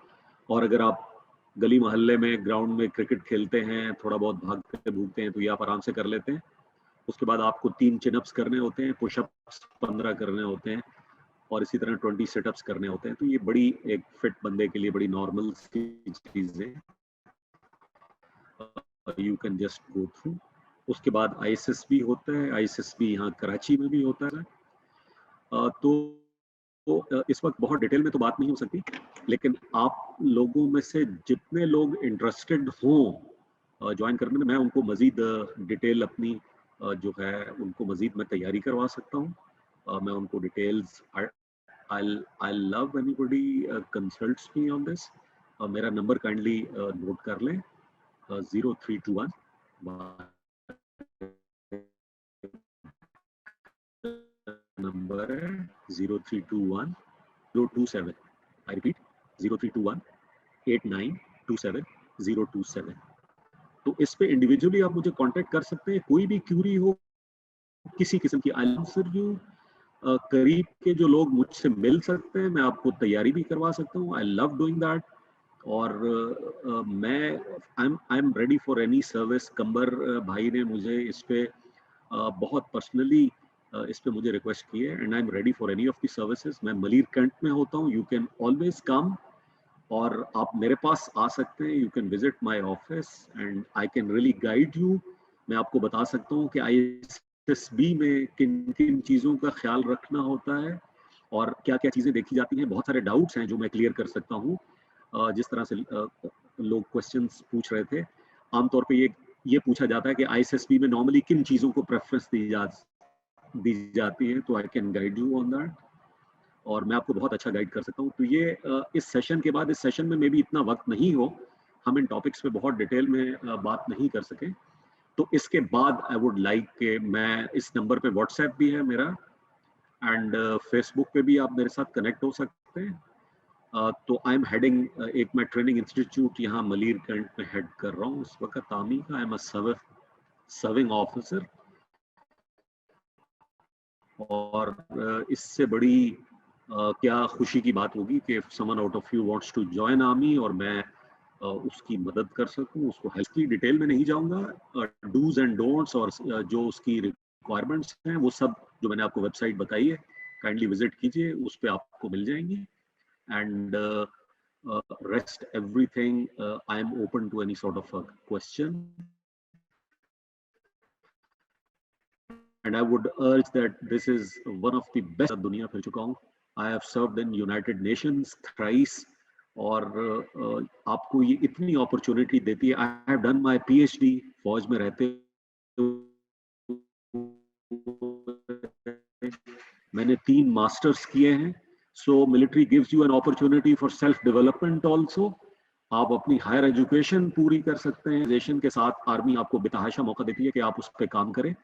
और अगर आप गली मोहल्ले में ग्राउंड में क्रिकेट खेलते हैं, थोड़ा बहुत भागते भूगते हैं, तो ये आप आराम से कर लेते हैं। उसके बाद आपको 3 चिनअप्स करने होते हैं, पुशअप्स 15 करने होते हैं, और इसी तरह 20 सिटअप्स करने होते हैं। तो ये बड़ी एक फिट बंदे के लिए बड़ी नॉर्मल चीज़ है, you can just go through. उसके बाद ISSB होता है, ISSB यहाँ कराची में भी होता है। तो इस वक्त बहुत डिटेल में तो बात नहीं हो सकती, लेकिन आप लोगों में से जितने लोग इंटरेस्टेड हों ज्वाइन करने में, मैं उनको मज़ीद डिटेल अपनी जो है उनको मज़ीद मैं तैयारी करवा सकता हूँ। मैं उनको details, I'll love anybody consults me on this। मेरा नंबर काइंडली नोट कर लें, 0321 नंबर है 0321 027, आई रिपीट 0321 8927 027। तो इस पे इंडिविजुअली आप मुझे कांटेक्ट कर सकते हैं, कोई भी क्यूरी हो किसी किस्म की। I answer you. करीब के जो लोग मुझसे मिल सकते हैं, मैं आपको तैयारी भी करवा सकता हूँ। I love doing that. और मैं I am ready for any service. कंबर भाई ने मुझे इस पे बहुत पर्सनली इस पे मुझे रिक्वेस्ट की है, and I am ready for any of the services. मैं मलीर कैंट में होता हूँ, यू कैन ऑलवेज कम, और आप मेरे पास आ सकते हैं। You can visit my office and I can really guide you. मैं आपको बता सकता हूँ कि ISSB में किन किन चीज़ों का ख्याल रखना होता है और क्या क्या चीज़ें देखी जाती हैं। बहुत सारे डाउट्स हैं जो मैं क्लियर कर सकता हूँ। जिस तरह से लोग क्वेश्चंस पूछ रहे थे, आमतौर पे ये पूछा जाता है कि ISSB में नॉर्मली किन चीज़ों को प्रेफरेंस दी जाती है, तो I can guide you on that, और मैं आपको बहुत अच्छा गाइड कर सकता हूँ। तो ये इस सेशन के बाद, इस सेशन में मे भी इतना वक्त नहीं हो, हम इन टॉपिक्स पे बहुत डिटेल में बात नहीं कर सके, तो इसके बाद आई वुड लाइक कि मैं इस नंबर पे व्हाट्सएप भी है मेरा, एंड फेसबुक पे भी आप मेरे साथ कनेक्ट हो सकते हैं। तो आई एम हेडिंग एक मैं ट्रेनिंग इंस्टीट्यूट यहाँ मलीर कैंट में हेड कर रहा हूँ। इस वक्त तामी का I am a serving officer और इससे बड़ी क्या खुशी की बात होगी कि someone out of you wants to join army और मैं उसकी मदद कर सकूं, उसको हेल्प की डिटेल में नहीं जाऊंगा। डूज एंड डोंट्स और जो उसकी रिक्वायरमेंट्स हैं वो सब जो मैंने आपको वेबसाइट बताई है काइंडली विजिट कीजिए, उस पर आपको मिल जाएंगी। And rest everything, I am open to any sort of a question, and I would urge that this is one of the best दुनिया फिर चुका हूँ। I have served in United Nations thrice, और आपको ये इतनी अपॉर्चुनिटी देती है। I have done my PhD फौज में रहते मैंने 3 मास्टर्स किए हैं। So military gives you an opportunity for self development also. आप अपनी हायर एजुकेशन पूरी कर सकते हैं। देशन के साथ आर्मी आपको बेतहाशा मौका देती है कि आप उस पर काम करें,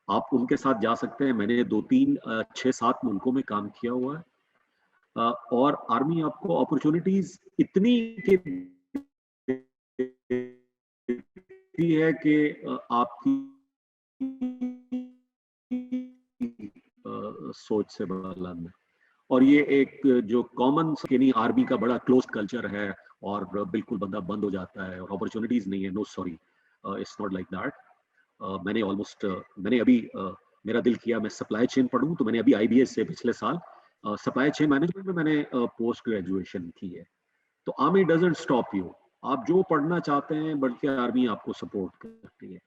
आप उनके साथ जा सकते हैं। मैंने 2-3 6-7 मुल्कों में काम किया हुआ है, और आर्मी आपको अपॉर्चुनिटीज इतनी है कि आपकी सोच से बुलंद है। और ये एक जो कॉमन नहीं, आर्मी का बड़ा क्लोज कल्चर है और बिल्कुल बंदा बंद हो जाता है और अपॉर्चुनिटीज नहीं है। No sorry, it's not like that. मैंने अभी मेरा दिल किया मैं सप्लाई चेन पढ़ूं, तो मैंने अभी IBS से पिछले साल सप्लाई चेन मैनेजमेंट में मैंने पोस्ट ग्रेजुएशन की है। तो आर्मी डजंट स्टॉप यू, आप जो पढ़ना चाहते हैं, बल्कि आर्मी आपको सपोर्ट करती है।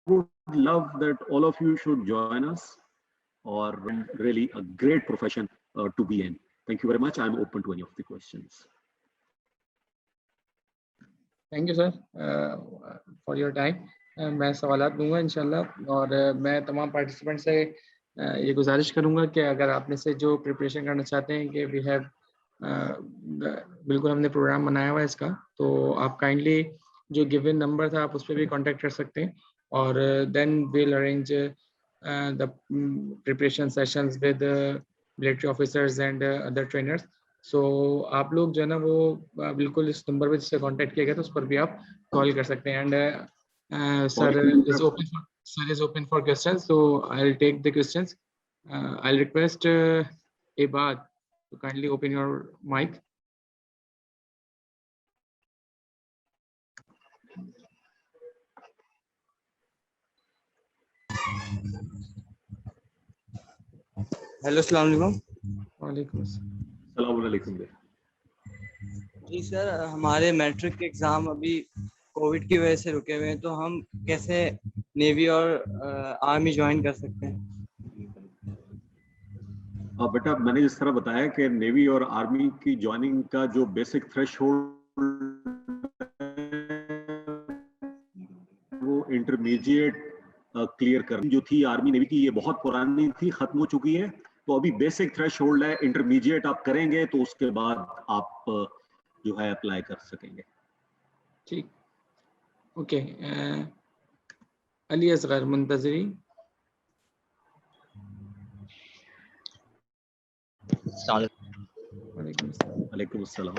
would love that all of you should join us, or really a great profession to be in. Thank you very much. I'm open to any of the questions. Thank you sir for your time. मैं सवालात दूंगा इंशाल्लाह, और मैं तमाम participant से ये गुजारिश करूंगा कि अगर आप में से जो प्रिपरेशन करना चाहते हैं कि वी हैव बिल्कुल हमने प्रोग्राम बनाया हुआ है इसका, तो आप काइंडली जो गिवन नंबर था आप उस पर भी कांटेक्ट कर सकते हैं, और then we'll arrange the preparation sessions with military officers and other trainers. So आप लोग जो है ना वो बिल्कुल इस नंबर पे जिससे कांटेक्ट किया गया था उस पर भी आप कॉल कर सकते हैं। And sir is open for questions, so I will take the questions. I will request Ibad to kindly open your mic. Hello, अस्सलाम वालेकुम। वालेकुम अस्सलाम वालेकुम। जी सर, हमारे मैट्रिक के एग्जाम अभी कोविड की वजह से रुके हुए हैं, तो हम कैसे नेवी और आर्मी ज्वाइन कर सकते हैं? बेटा, मैंने जिस तरह बताया कि नेवी और आर्मी की ज्वाइनिंग का जो बेसिक थ्रेशहोल्ड वो इंटरमीडिएट क्लियर करनी जो थी आर्मी नेवी की, ये बहुत पुरानी थी, खत्म हो चुकी है। तो अभी बेसिक थ्रेशहोल्ड है, इंटरमीडिएट आप करेंगे तो उसके बाद आप जो है अप्लाई कर सकेंगे। ठीक, ओके। अली असगर मुंतजरी। वालेकुम अस्सलाम।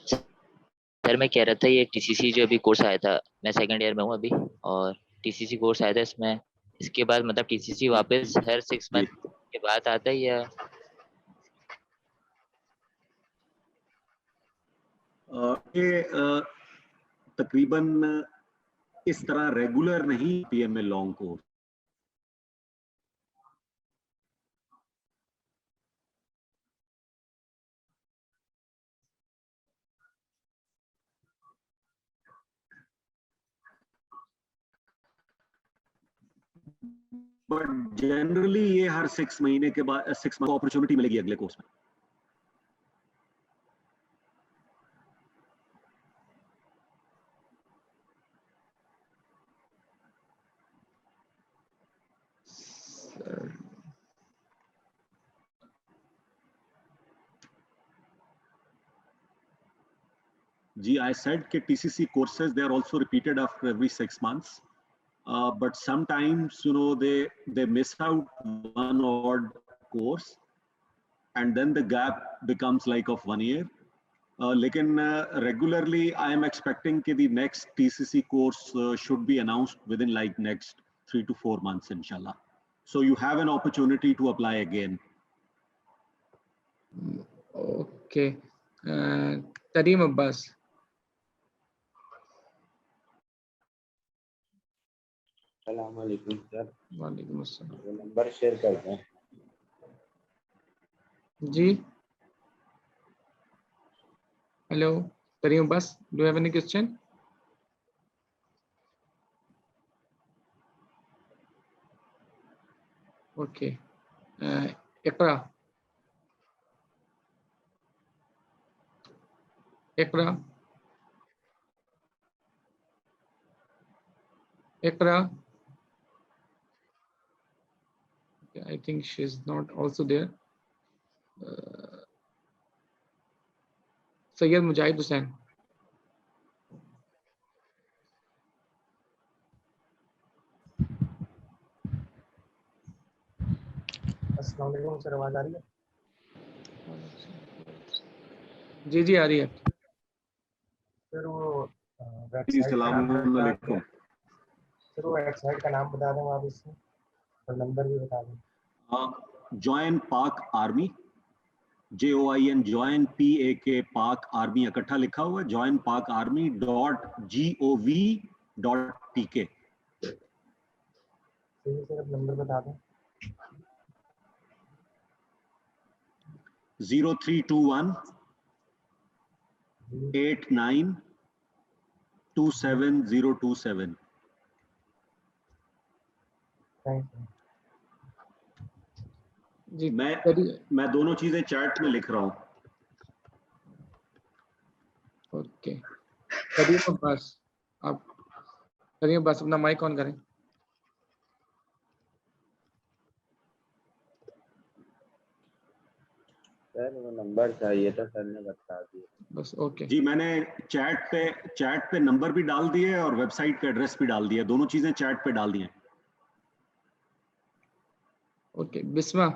सर मैं कह रहा था ये TCC जो अभी कोर्स आया था, मैं सेकंड ईयर में हूँ अभी, और TCC कोर्स आया था इसमें, इसके बाद मतलब TCC वापस हर 6 मंथ के बाद आता है या? ये तकरीबन इस तरह रेगुलर नहीं, PMA long course. But generally ये हर 6 महीने के बाद 6 मंथ अपॉर्चुनिटी मिलेगी अगले कोर्स में। जी, I said कि TCC courses, they are also repeated after every 6 months. But sometimes, you know, they miss out one odd course, and then the gap becomes like of 1 year. लेकिन regularly I am expecting कि the next TCC course should be announced with in like next 3 to 4 months inshallah. So you have an opportunity to apply again. Okay. Tareem Abbas. अस्सलाम वालेकुम sir. वालेकुम अस्सलाम। Number share कर दें। जी। Hello, Tareem Abbas. Do you have any question? Okay. Iqra. Iqra. Iqra. Okay, I think she's not also there. Sayyid Mujahid Hussain. अस्सलाम वालेकुम sir, आवाज आ रही है? जी जी आ रही है। सर वो वेबसाइट का नाम बता दें। सर वो वेबसाइट का नाम बता दें आप इसमें और नंबर भी बता दें। Join Pak Army, JOIN join PAK Pak Army इकट्ठा लिखा हुआ है, joinpakarmy.gov.tk। सर अब नंबर बता दें। 0321 89 27027। जी मैं दोनों चीजें चैट में लिख रहा हूँ। ओके। तरीम अब्बास, आप तरीम अब्बास अपना माइक ऑन करें। सर वो नंबर चाहिए था, सर ने बता दिया। बस ओके। जी मैंने चैट पे नंबर भी डाल दिए और वेबसाइट का एड्रेस भी डाल दिया, दोनों चीजें चैट पे डाल दी हैं। ओके बिस्मा।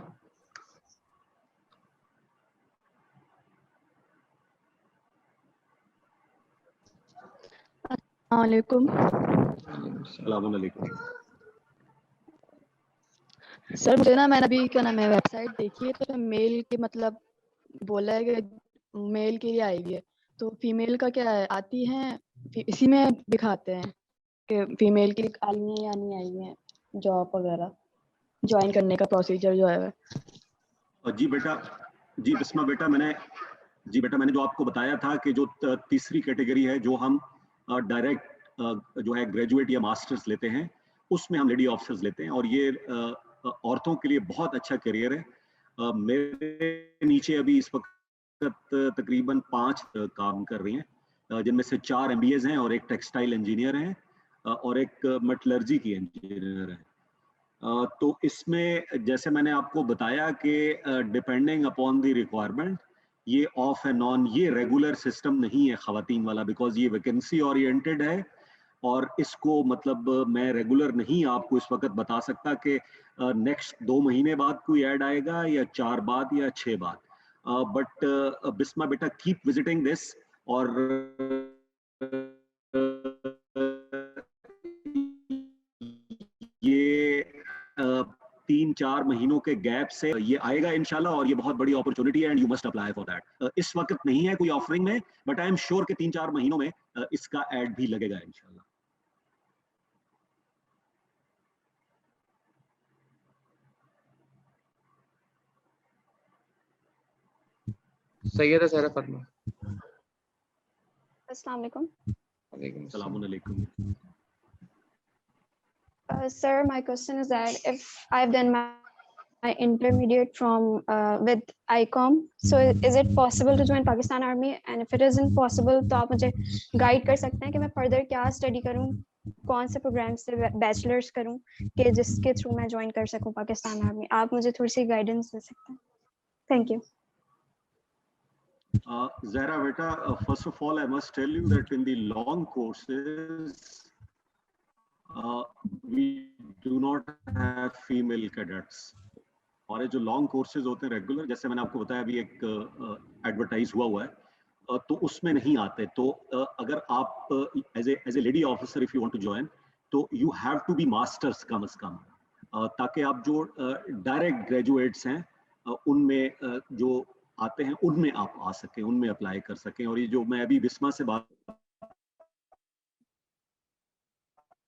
अस्सलाम वालेकुम। सर मुझे ना, मैंने अभी क्या नाम है वेबसाइट देखी है, तो मेल के मतलब बोला है कि मेल के लिए आएगी है, तो फीमेल का क्या है, आती है इसी में दिखाते हैं कि फीमेल के लिए आई है या नहीं आई है, जॉब वगैरह ज्वाइन करने का प्रोसीजर जो है। जी बेटा, जी बिस्मा बेटा, मैंने जो आपको बताया था कि जो तीसरी कैटेगरी है, जो हम डायरेक्ट जो है ग्रेजुएट या मास्टर्स लेते हैं, उसमें हम लेडी ऑफिसर्स लेते हैं और ये औरतों के लिए बहुत अच्छा करियर है। मेरे नीचे अभी इस वक्त तकरीबन 5 काम कर रही हैं, जिनमें से 4 MBAs हैं और एक टेक्सटाइल इंजीनियर हैं और एक मेटलर्जी की इंजीनियर है। तो इसमें जैसे मैंने आपको बताया कि डिपेंडिंग अपॉन द रिक्वायरमेंट, ये ऑफ एंड ऑन, ये रेगुलर सिस्टम नहीं है ख़वातीन वाला, बिकॉज ये वैकेंसी ओरिएंटेड है और इसको मतलब मैं रेगुलर नहीं आपको इस वक्त बता सकता कि नेक्स्ट 2 महीने बाद कोई ऐड आएगा या 4 बाद या 6 बाद। बट बिस्मा बेटा कीप विजिटिंग दिस, और ये 3-4 महीनों के गैप से ये आएगा इंशाल्लाह, और ये बहुत बड़ी अपॉर्चुनिटी है and you must apply for that. इस वक्त नहीं है कोई ऑफरिंग में, बट आई एम श्योर कि 3-4 महीनों में इसका ऐड भी लगेगा इंशाल्लाह। सैयदा सहरा फातिमा। अस्सलाम वालेकुम। अस्सलाम वालेकुम। Sir, my question is that if I've done my intermediate from with ICOM, so is it possible to join Pakistan Army? And if it isn't possible, तो आप मुझे गाइड कर सकते हैं कि मैं फर्दर क्या स्टडी करूं, कौन से प्रोग्राम से बैचलर्स करूं कि जिसके थ्रू मैं ज्वाइन कर सकूं पाकिस्तान आर्मी? आप मुझे थोड़ी सी गाइडेंस दे सकते हैं? Thank you. Zahra beta, first of all, I must tell you that in the long courses, we do not have female cadets. हमारे जो लॉन्ग कोर्सेज होते हैं रेगुलर, जैसे मैंने आपको बताया अभी एक एडवर्टाइज हुआ है, तो उसमें नहीं आते। तो अगर आप as a lady officer if you want to join, तो you have to be masters कम से कम, ताकि आप जो डायरेक्ट ग्रेजुएट्स हैं उनमें जो आते हैं उनमें आप आ सकें, उनमें अप्लाई कर सकें। और ये जो मैं अभी बिस्मा से बात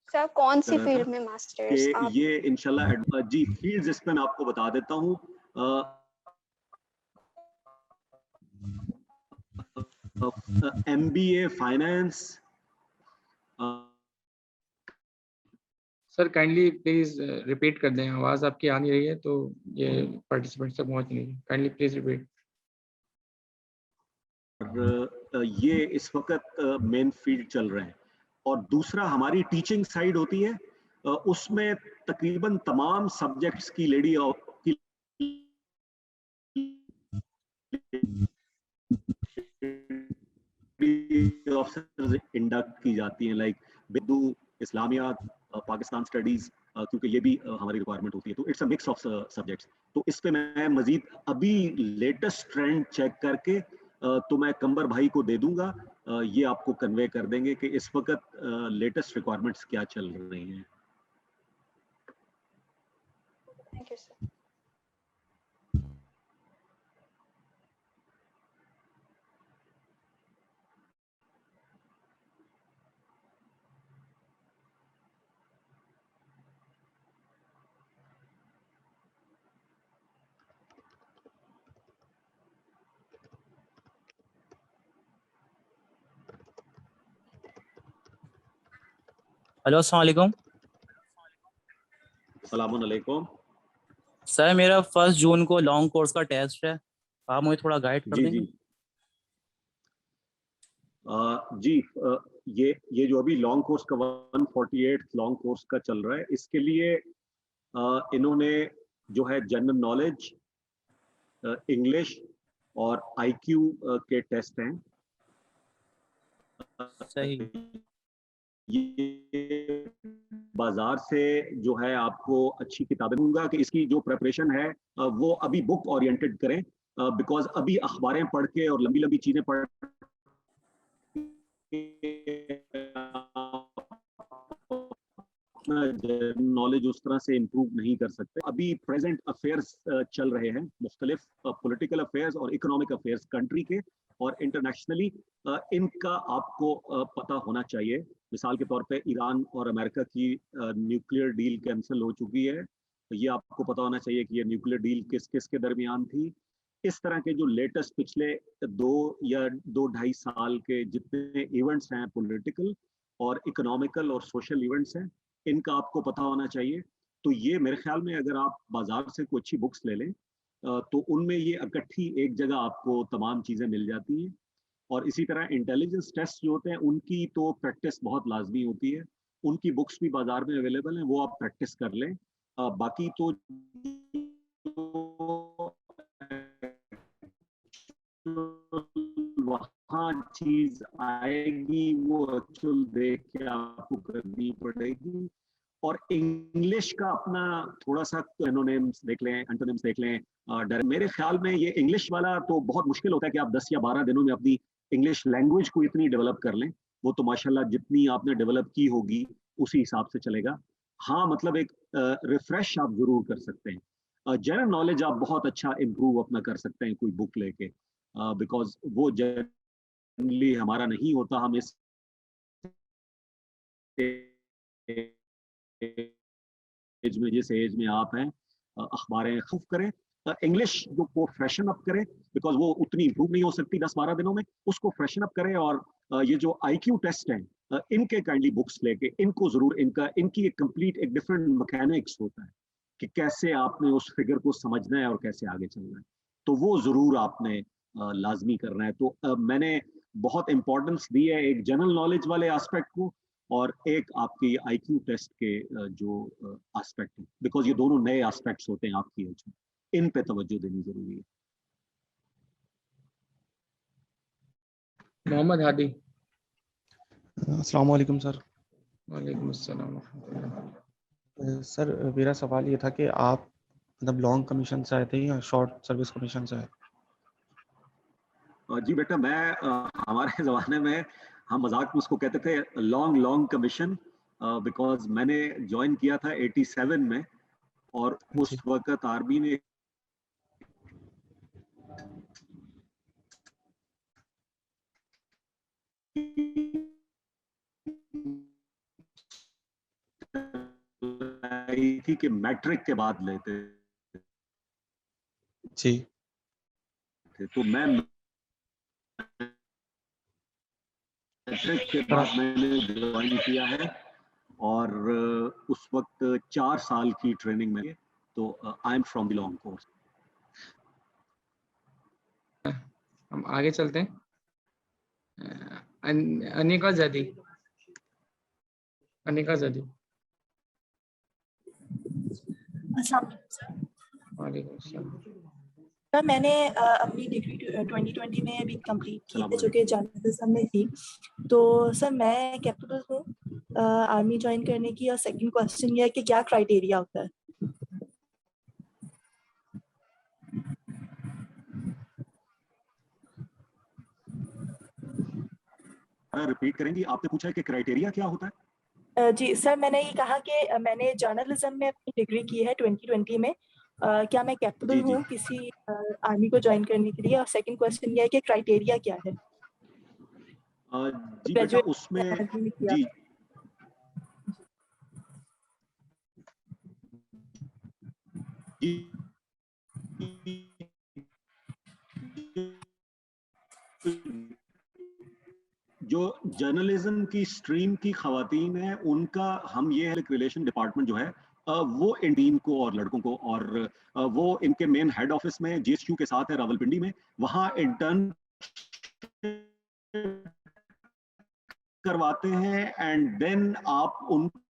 सर कौन सी कर रहा फील्ड था में मास्टर्स कि आप? ये इंशाल्लाह जी फील्ड्स इस पे मैं आपको बता देता हूँ। MBA finance. Sir kindly please repeat कर दें, आवाज आपकी आ नहीं रही है तो ये पार्टिसिपेंट तक पहुंच नहीं रही। Kindly please repeat. ये इस वक्त मेन फील्ड चल रहे हैं। और दूसरा हमारी टीचिंग साइड होती है, उसमें तकरीबन तमाम सब्जेक्ट्स की लेडी ऑफिसर्स इंडक्ट की जाती हैं, लाइक बिदू, इस्लामियात, पाकिस्तान स्टडीज, क्योंकि ये भी हमारी रिक्वायरमेंट होती है। तो it's a mix of subjects. तो इस पे मैं मजीद अभी लेटेस्ट ट्रेंड चेक करके तो मैं कंबर भाई को दे दूंगा, ये आपको कन्वे कर देंगे कि इस वक्त लेटेस्ट रिक्वायरमेंट्स क्या चल रही हैं। Thank you sir. हेलो अस्सलाम वालेकुम अस्सलाम वालेकुम। सर, मेरा 1 जून को लॉन्ग कोर्स का टेस्ट है, आप मुझे थोड़ा गाइड कर जी देंगे? जी ये जो अभी लॉन्ग कोर्स का 148 लॉन्ग कोर्स का चल रहा है, इसके लिए इन्होंने जो है जनरल नॉलेज, इंग्लिश और IQ के टेस्ट हैं। सही। ये बाजार से जो है आपको अच्छी किताबें दूंगा कि इसकी जो प्रिपरेशन है वो अभी बुक ओरिएंटेड करें, बिकॉज अभी अखबारें पढ़ के और लंबी लंबी चीजें पढ़ नॉलेज उस तरह से इम्प्रूव नहीं कर सकते। अभी प्रेजेंट अफेयर्स चल रहे हैं, मुख्तलिफ पॉलिटिकल अफेयर्स और इकोनॉमिक अफेयर्स कंट्री के और इंटरनेशनली, इनका आपको पता होना चाहिए। मिसाल के तौर पे ईरान और अमेरिका की न्यूक्लियर डील कैंसिल हो चुकी है, तो ये आपको पता होना चाहिए कि ये न्यूक्लियर डील किस किस के दरमियान थी। इस तरह के जो लेटेस्ट पिछले 2 या 2-2.5 साल के जितने इवेंट्स हैं, पॉलिटिकल और इकोनॉमिकल और सोशल इवेंट्स हैं, इनका आपको पता होना चाहिए। तो ये मेरे ख्याल में अगर आप बाजार से कोई अच्छी बुक्स ले लें तो उनमें ये इकट्ठी एक जगह आपको तमाम चीज़ें मिल जाती हैं। और इसी तरह इंटेलिजेंस टेस्ट जो होते हैं उनकी तो प्रैक्टिस बहुत लाजमी होती है, उनकी बुक्स भी बाजार में अवेलेबल हैं, वो आप प्रैक्टिस कर लें। बाकी तो वहाँ चीज आएगी वो एक्चुअल देख के आपको करनी पड़ेगी। और इंग्लिश का अपना थोड़ा सा एनोनिम्स देख लें, एंटोनिम्स देख लें। मेरे ख्याल में ये इंग्लिश वाला तो बहुत मुश्किल होता है कि आप 10 या 12 दिनों में अपनी इंग्लिश लैंग्वेज को इतनी डेवलप कर लें। वो तो माशाल्लाह जितनी आपने डेवलप की होगी उसी हिसाब से चलेगा। हाँ, मतलब एक रिफ्रेश आप जरूर कर सकते हैं। जनरल नॉलेज आप बहुत अच्छा इम्प्रूव अपना कर सकते हैं कोई बुक लेके, बिकॉज वो जनरली हमारा नहीं होता। हम इस एज में, जिस एज में आप हैं, अखबारें खूब करें। इंग्लिश जो को फ्रेशन अप करें, बिकॉज वो उतनी इम्प्रूव नहीं हो सकती 10-12 दिनों में, उसको फ्रेशन अप करें। और ये जो IQ टेस्ट हैं, इनके काइंडली बुक्स लेके इनको जरूर, इनकी एक कंप्लीट एक डिफरेंट मैकेनिक्स होता है कि कैसे आपने उस फिगर को समझना है और कैसे आगे चलना है, तो वो जरूर आपने लाजमी करना है। तो मैंने बहुत इंपॉर्टेंस दी है एक जनरल नॉलेज वाले एस्पेक्ट को और एक आपकी IQ टेस्ट के जो एस्पेक्ट है, बिकॉज ये दोनों नए एस्पेक्ट्स होते हैं आपकी एज में, इन पे तवज्जो देनी जरूरी है। मोहम्मद हादी। अस्सलाम वालेकुम सर। वालेकुम अस्सलाम। सर मेरा सवाल ये था कि आप मतलब लॉन्ग कमीशन से आए थे या शॉर्ट सर्विस कमीशन से आए? जी बेटा, मैं हमारे ज़माने में हम मजाक में उसको कहते थे लॉन्ग कमीशन, बिकॉज मैंने ज्वाइन किया था 87 में और उस वक्त आर्मी ने थी कि मैट्रिक के बाद लेते जी थे, तो मैं मैट्रिक के बाद मैंने ज्वाइन किया है और उस वक्त 4 साल की ट्रेनिंग में, तो I am from the long course. हम आगे चलते हैं। अनिका जदी, अनिका जदी। वालेकुम अस्सलाम। सर मैंने अपनी डिग्री 2020 में अभी कंप्लीट की है, जो कि जर्नलिज्म में थी। तो सर मैं कैपेबल हूँ आर्मी ज्वाइन करने की। और सेकंड क्वेश्चन ये है कि क्या क्राइटेरिया होता है? रिपीट करेंगी? आपने पूछा है कि क्राइटेरिया क्या होता है? जी सर, मैंने ये कहा कि मैंने जर्नलिज्म में अपनी डिग्री की है 2020 में। क्या मैं कैपेबल हूँ किसी आर्मी को ज्वाइन करने के लिए? और सेकंड क्वेश्चन ये है कि क्राइटेरिया क्या है? जी बेटा, उसमें जी जो जर्नलिज्म की स्ट्रीम की खवातीन है, उनका हम ये रिलेशन डिपार्टमेंट जो है वो इन टीम को और लड़कों को, और वो इनके मेन हेड ऑफिस में जीएसयू के साथ है रावलपिंडी में, वहाँ इंटर्न करवाते हैं एंड देन आप उनको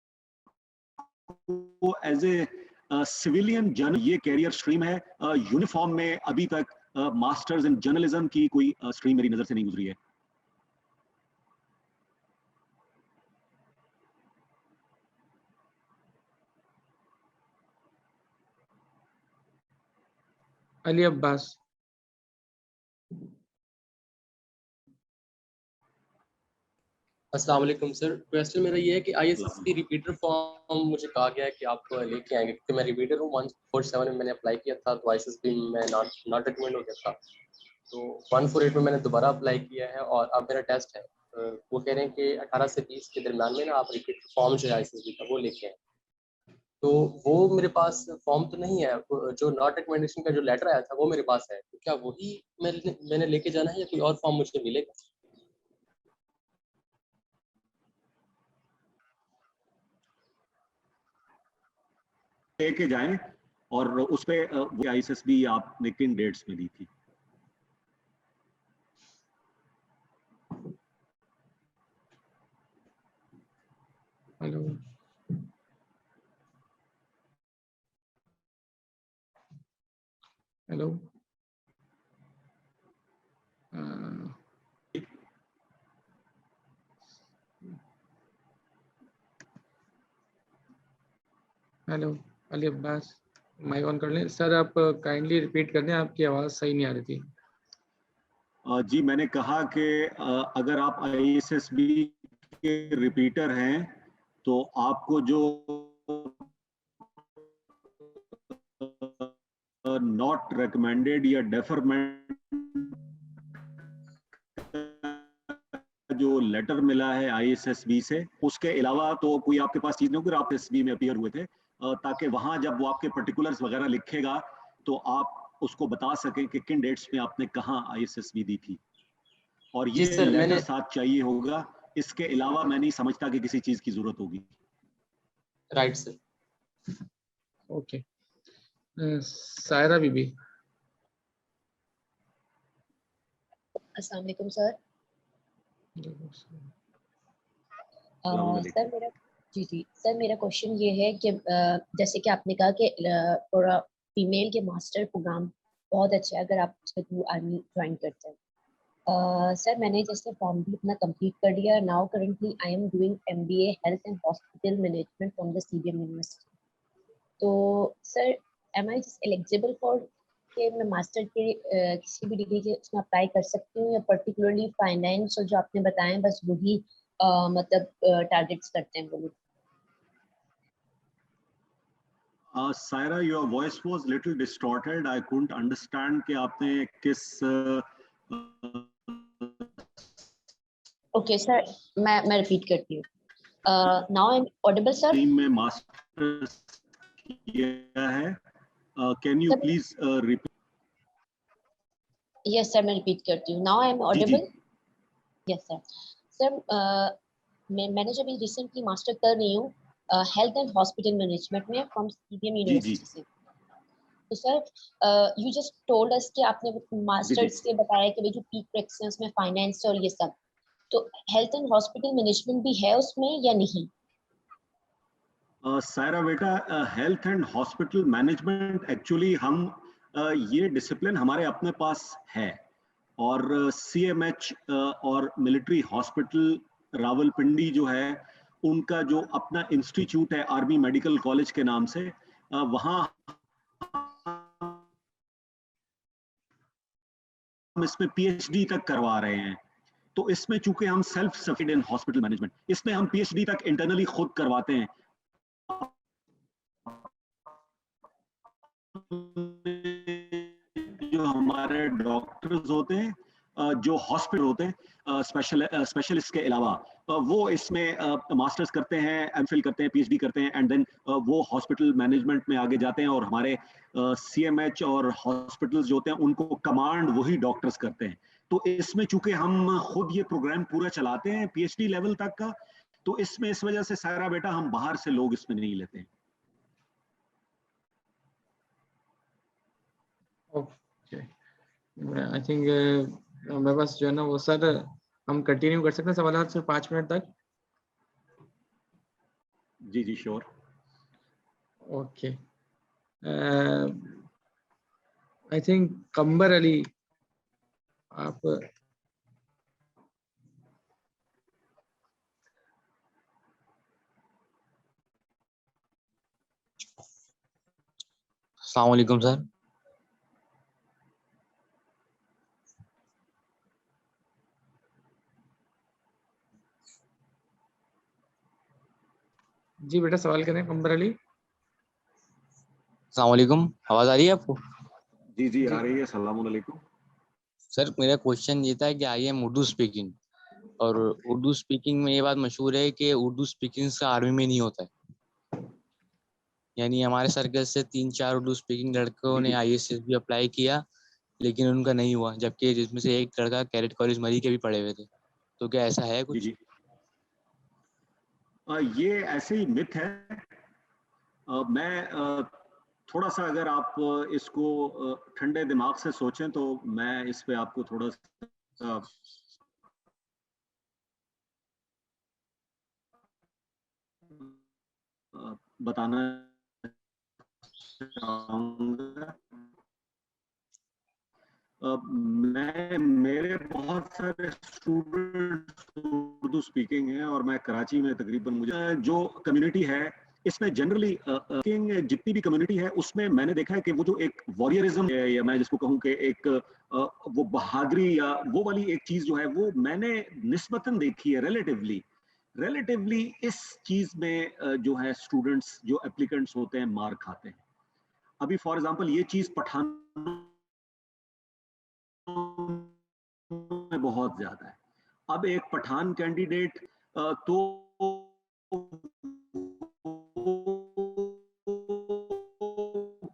एज ए सिविलियन जर्नल, ये कैरियर स्ट्रीम है। यूनिफॉर्म में अभी तक मास्टर्स इन जर्नलिज्म की कोई स्ट्रीम मेरी नजर से नहीं गुजरी है। अली अब्बास। अस्सलाम वालेकुम सर। क्वेश्चन मेरा ये है कि आईएसएस की रिपीटर फॉर्म मुझे कहा गया है कि आप लेके आएंगे, क्योंकि मैं रिपीटर हूँ। 147 में मैंने अप्लाई किया था तो आईएसएस भी मैं नॉट रिकमेंड हो गया था, तो 148 में मैंने दोबारा अप्लाई किया है और अब मेरा टेस्ट है। वो कह रहे हैं कि 18 से 20 के दरम्यान में ना आप रिपीटर फॉर्म जो है आईएसएस का वो लेके आए। तो वो मेरे पास फॉर्म तो नहीं है, जो नॉट रिकमेंडेशन का जो लेटर आया था वो मेरे पास है, तो क्या वही मैंने लेके जाना है या कोई और फॉर्म मुझे मिलेगा? लेके जाएं, और उस पे वो आईएसएस भी आपने किन डेट्स में दी थी? Hello, hello, hello Ali Abbas, mic on कर लें। सर आप काइंडली रिपीट कर दें, आपकी आवाज़ सही नहीं आ रही थी। जी मैंने कहा कि अगर आप आईएसएसबी के रिपीटर हैं तो आपको जो नॉट रिकमेंडेड या डेफरमेंट जो लेटर मिला है आईएसएसबी से, उसके अलावा तो कोई आपके पास चीज नहीं होगी। आप एसबी में अपीयर हुए थे, ताकि वहां जब वो आपके पर्टिकुलर्स वगैरह लिखेगा तो आप उसको बता सकें कि किन डेट्स में आपने कहाँ आईएसएसबी दी थी, और ये लेटर साथ चाहिए होगा। इसके अलावा मैं नहीं समझता कि किसी चीज की जरूरत होगी। Right sir. ओके, सायरा बीबी। अस्सलाम वालेकुम सर। सर मेरा क्वेश्चन ये है कि जैसे कि आपने कहा कि फीमेल के मास्टर प्रोग्राम बहुत अच्छा है अगर आप उसके थ्रू आर्मी ज्वाइन करते हैं। सर मैंने जैसे फॉर्म भी अपना कंप्लीट कर दिया। Now currently I am doing MBA health and hospital management from the CBM university. तो sir am I just eligible for कि मैं मास्टर के किसी भी डिग्री के उसमें अप्लाई कर सकती हूँ, या पर्टिकुलरली फाइनेंस और जो आपने बताए बस वही मतलब टारगेट्स करते हैं वो लोग? Saira, your voice was little distorted. I couldn't understand कि आपने किस ओके सर, मैं रिपीट करती हूँ. Now I am audible sir? Team में मास्टर्स किया है. Can you please repeat? Yes sir, मैं रिपीट करती हूँ. Now I am audible? Yes sir. Sir मैंने जब रिसेंटली मास्टर कर रही हूँ हेल्थ एंड हॉस्पिटल मैनेजमेंट में फ्रॉम सीपीएम यूनिवर्सिटी से. तो sir you just told us कि आपने मास्टर्स के बताया कि भाई जो पीक प्रैक्टिस में फाइनेंस और ये सब, तो हेल्थ एंड हॉस्पिटल मैनेजमेंट भी है उसमें या नहीं? सायरा बेटा, health and hospital management actually हम ये डिसिप्लिन हमारे अपने पास है, और सीएमएच और मिलिट्री हॉस्पिटल रावलपिंडी जो है उनका जो अपना इंस्टीट्यूट है आर्मी मेडिकल कॉलेज के नाम से, वहाँ हम इसमें पीएचडी तक करवा रहे हैं. तो इसमें चूंकि हम सेल्फ सफिशिएंट हॉस्पिटल मैनेजमेंट, इसमें हम पीएचडी तक इंटरनली खुद करवाते हैं. जो हमारे डॉक्टर्स होते हैं, जो हॉस्पिटल होते हैं, स्पेशलिस्ट के अलावा, वो इसमें मास्टर्स करते हैं, एमफिल करते हैं, पीएचडी करते हैं, एंड देन वो हॉस्पिटल मैनेजमेंट में आगे जाते हैं. और हमारे सीएमएच और हॉस्पिटल्स जो होते हैं उनको कमांड वही डॉक्टर्स करते हैं. तो इसमें चूंकि हम खुद ये प्रोग्राम पूरा चलाते हैं पीएचडी लेवल तक का, तो इसमें इस वजह से सारा बेटा हम बाहर से लोग इसमें नहीं लेते हैं. ओके, आई थिंक मेरे पास जो है ना वो सर हम कंटिन्यू कर सकते हैं सवाल सिर्फ 5 मिनट तक. जी जी श्योर. ओके, आई थिंक कंबर अली आप अस्सलाम वालेकुम सर. जी बेटा सवाल करें कंबर अली. अस्सलाम वालेकुम, आवाज आ रही है आपको? जी जी आ रही है. सलाम अलैकुम. सर मेरा क्वेश्चन ये था कि आई एम उर्दू स्पीकिंग, और उर्दू स्पीकिंग में ये बात मशहूर है कि उर्दू स्पीकिंग का आर्मी में नहीं होता है. यानी हमारे सर्कल से 3-4 उर्दू स्पीकिंग लड़कों ने आईएसएस भी अप्लाई किया लेकिन उनका नहीं हुआ, जबकि जिसमें से एक लड़का कैडेट कॉलेज मरी के भी पढ़े हुए थे. तो क्या ऐसा है कुछ? जी. ये ऐसे ही मिथ है. मैं थोड़ा सा अगर आप इसको ठंडे दिमाग से सोचें तो मैं इस पे आपको थोड़ा सा बताना चाहूँगा. मेरे बहुत सारे स्टूडेंट्स उर्दू स्पीकिंग हैं, और मैं कराची में तकरीबन मुझे जो कम्युनिटी है इसमें जनरली जितनी भी कम्युनिटी है उसमें मैंने देखा है कि वो जो एक वॉरियरिज्म है, या मैं जिसको कहूँ कि एक वो बहादुरी या वो वाली एक चीज जो है वो मैंने निस्बतन देखी है. रिलेटिवली इस चीज में जो है स्टूडेंट्स जो एप्लीकेंट्स होते हैं मार खाते हैं. अभी फॉर एग्जांपल ये चीज पठान में बहुत ज्यादा है. अब एक पठान कैंडिडेट तो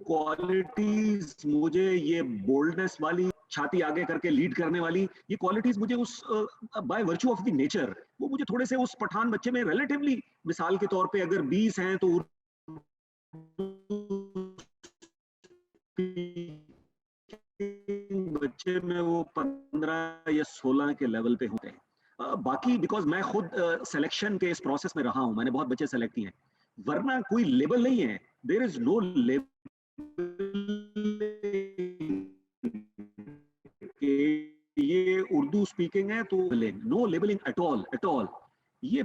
क्वालिटीज, मुझे ये बोल्डनेस वाली, छाती आगे करके लीड करने वाली, ये क्वालिटीज मुझे उस by virtue of the nature वो मुझे थोड़े से उस पठान बच्चे में रिलेटिवली, मिसाल के तौर पे अगर 20 हैं तो बच्चे में वो 15 या 16 के लेवल पे होते हैं. बाकी बिकॉज मैं खुद सिलेक्शन के इस प्रोसेस में रहा हूं, मैंने बहुत बच्चे सेलेक्ट किए हैं, वरना कोई लेबल नहीं है. देयर इज नो लेबल ये उर्दू स्पीकिंग है तो नो लेबलिंग एट ऑल. ये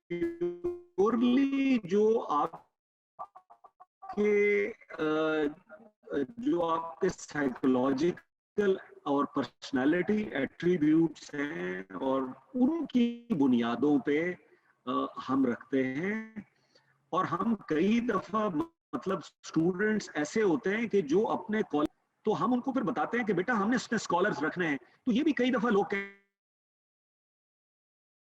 प्योरली जो आपके जो आपके साइकोलॉजिकल और पर्सनालिटी एट्रीब्यूट्स हैं और उनकी बुनियादों पे हम रखते हैं। और हम कई दफा मतलब स्टूडेंट्स ऐसे होते हैं कि जो अपने कॉलेज, तो हम उनको फिर बताते हैं कि बेटा हमने स्कॉलर्स रखने हैं। तो ये भी कई दफा लोग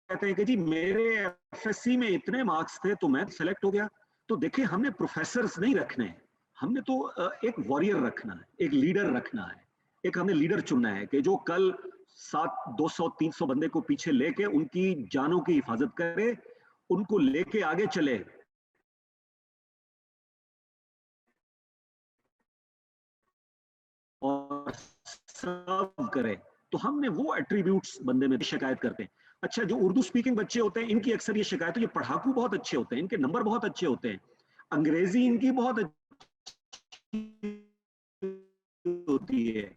कहते हैं कि जी मेरे एफएससी में इतने मार्क्स थे तो मैं सेलेक्ट हो गया। तो देखिए हमने प्रोफेसर्स नहीं रखने हैं, हमने तो एक वॉरियर रखना है, एक लीडर रखना है, एक हमने लीडर चुनना है कि जो कल 200-300 बंदे को पीछे लेके उनकी जानों की हिफाजत करे, उनको लेके आगे चले। और सर्व करे। तो हमने वो एट्रीब्यूट्स बंदे में शिकायत करते हैं। अच्छा, जो उर्दू स्पीकिंग बच्चे होते हैं इनकी अक्सर ये शिकायत है, ये पढ़ाकू बहुत अच्छे होते हैं, इनके नंबर बहुत अच्छे होते हैं, अंग्रेजी इनकी बहुत अच्छी होती है,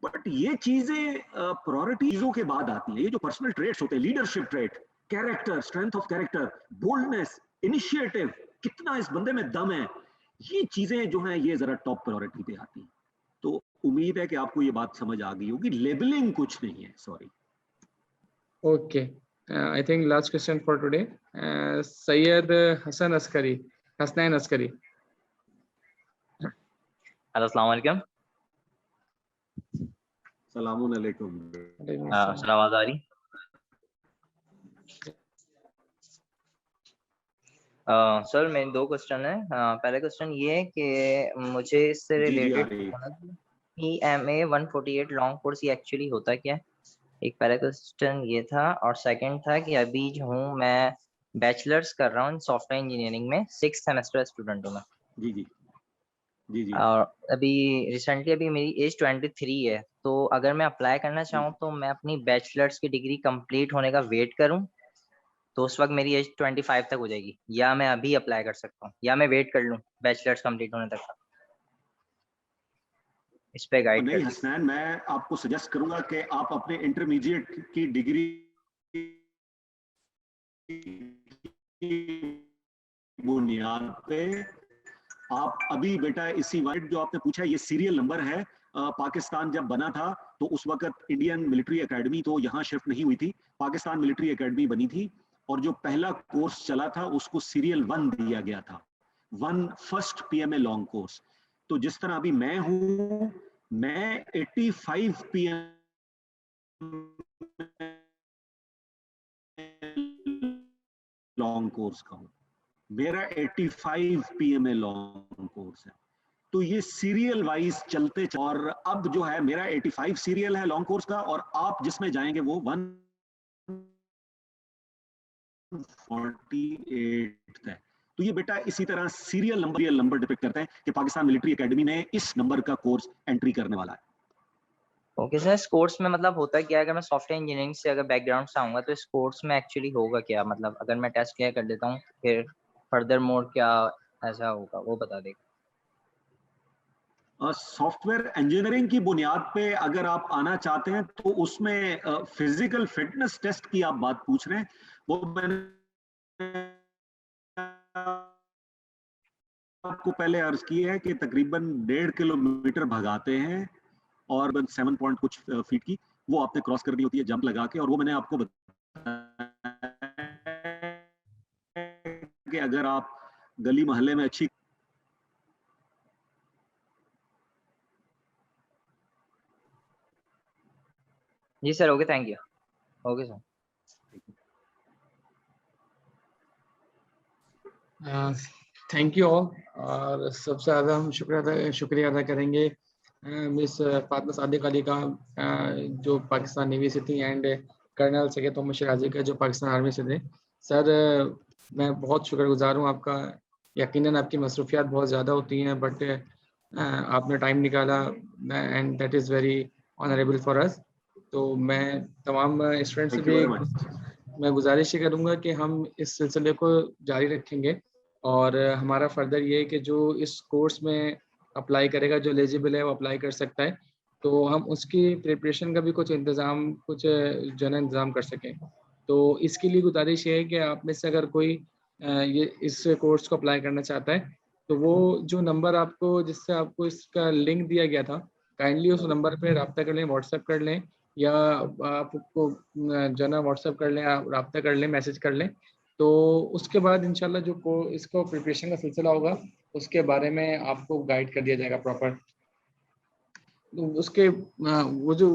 बट ये चीजें प्रायोरिटीजों के बाद आती है। ये जो पर्सनल ट्रेट्स होते हैं, leadership trait, character, strength of character, boldness, initiative, कितना इस बंदे में दम है, ये चीजें जो हैं ये जरा टॉप प्रायोरिटी पे आती हैं। तो उम्मीद है कि आपको ये बात समझ आ गई होगी। लेबलिंग कुछ नहीं है, sorry. Okay, I think last question for today. Sayyid Hassan Askari, Hasnain Askari. Hello, अस्सलाम वालेकुम। सलामुन अलैकुम। सर आवाज आ रही? सर मेरे 2 क्वेश्चन है। पहला क्वेश्चन ये है कि मुझे इससे रिलेटेड EMA 148 लॉन्ग कोर्स ये एक्चुअली होता क्या है? एक पहला क्वेश्चन ये था, और सेकंड था कि अभी जो हूँ मैं बैचलर्स कर रहा हूँ सॉफ्टवेयर इंजीनियरिंग में, 6th सेमेस्टर स्टूडेंट हूँ मैं। जी जी जी जी। और अभी रिसेंटली अभी मेरी एज 23 है, तो अगर मैं अप्लाई करना चाहूँ तो मैं अपनी बैचलर्स की डिग्री कंप्लीट होने का वेट करूँ तो उस वक्त मेरी एज 25 तक हो जाएगी, या मैं अभी अप्लाई कर सकता हूँ, या मैं वेट कर लूँ बैचलर्स कंप्लीट होने तक? इस पे गाइड नहीं हसनैन, मैं आपको सजेस्ट करूंगा कि आप अपने इंटरमीडिएट की डिग्री बुनियाद पे आप अभी बेटा इसी वर्ड जो आपने पूछा, ये सीरियल नंबर है। पाकिस्तान जब बना था तो उस वक्त इंडियन मिलिट्री एकेडमी तो यहाँ शिफ्ट नहीं हुई थी, पाकिस्तान मिलिट्री एकेडमी बनी थी, और जो पहला कोर्स चला था उसको सीरियल 1 दिया गया था, 1 फर्स्ट PMA लॉन्ग कोर्स। तो जिस तरह अभी मैं हूँ, मैं 85 PM लॉन्ग कोर्स का हूँ, मेरा 85 PMA लॉन्ग कोर्स है। तो ये सीरियल वाइज चलते, और अब जो है मेरा 85 सीरियल है लॉन्ग कोर्स का, और आप जिसमें जाएंगे वो 148 है। तो ये बेटा इसी तरह सीरियल नंबर डिपेक्ट करते हैं कि पाकिस्तान मिलिट्री एकेडमी ने इस नंबर का कोर्स एंट्री करने वाला है। ओके सर, इस कोर्स में मतलब होता क्या है? अगर मैं सॉफ्टवेयर इंजीनियरिंग से अगर बैकग्राउंड से आऊंगा तो इस कोर्स में एक्चुअली होगा क्या? मतलब अगर मैं टेस्ट क्लियर कर देता हूँ फिर फर्दर मोड क्या ऐसा होगा, वो बता देगा। सॉफ्टवेयर इंजीनियरिंग की बुनियाद पे अगर आप आना चाहते हैं तो उसमें फिजिकल फिटनेस टेस्ट की आप बात पूछ रहे हैं, वो मैंने आपको पहले अर्ज की है कि तकरीबन 1.5 किलोमीटर भगाते हैं और 7 पॉइंट कुछ फीट की वो आपने क्रॉस करनी होती है जंप लगा के, और वो मैंने आपको बताया कि अगर आप गली मोहल्ले में अच्छी जी sir, okay, thank you. Okay sir. Thank you all. और सबसे ज़्यादा हम शुक्रिया अदा करेंगे मिस फातिमा सादिक अली का, जो पाकिस्तान नेवी से थी, एंड कर्नल सैयद मोहम्मद शिराजी का जो पाकिस्तान आर्मी से थे। सर मैं बहुत शुक्रगुजार हूँ आपका। यकीनन आपकी मसरूफियात बहुत ज़्यादा होती हैं, बट आपने टाइम निकाला and that is very honourable for us. तो मैं तमाम स्टूडेंट्स से भी मैं गुजारिश ये करूँगा कि हम इस सिलसिले को जारी रखेंगे, और हमारा फर्दर ये है कि जो इस कोर्स में अप्लाई करेगा, जो एलिजिबल है वो अप्लाई कर सकता है, तो हम उसकी प्रिपरेशन का भी कुछ इंतज़ाम कुछ जो है ना इंतज़ाम कर सकें। तो इसके लिए गुजारिश ये है कि आप में से अगर कोई ये इस कोर्स को अप्लाई करना चाहता है तो वो जो नंबर आपको जिससे आपको इसका लिंक दिया गया था, काइंडली उस नंबर पे रब्ता कर लें, व्हाट्सएप कर लें, या आपको जो ना व्हाट्सएप कर लें, आप रब्ता कर लें, मैसेज कर लें। तो उसके बाद इंशाल्लाह जो इसको प्रिपरेशन का सिलसिला होगा उसके बारे में आपको गाइड कर दिया जाएगा प्रॉपर। उसके वो जो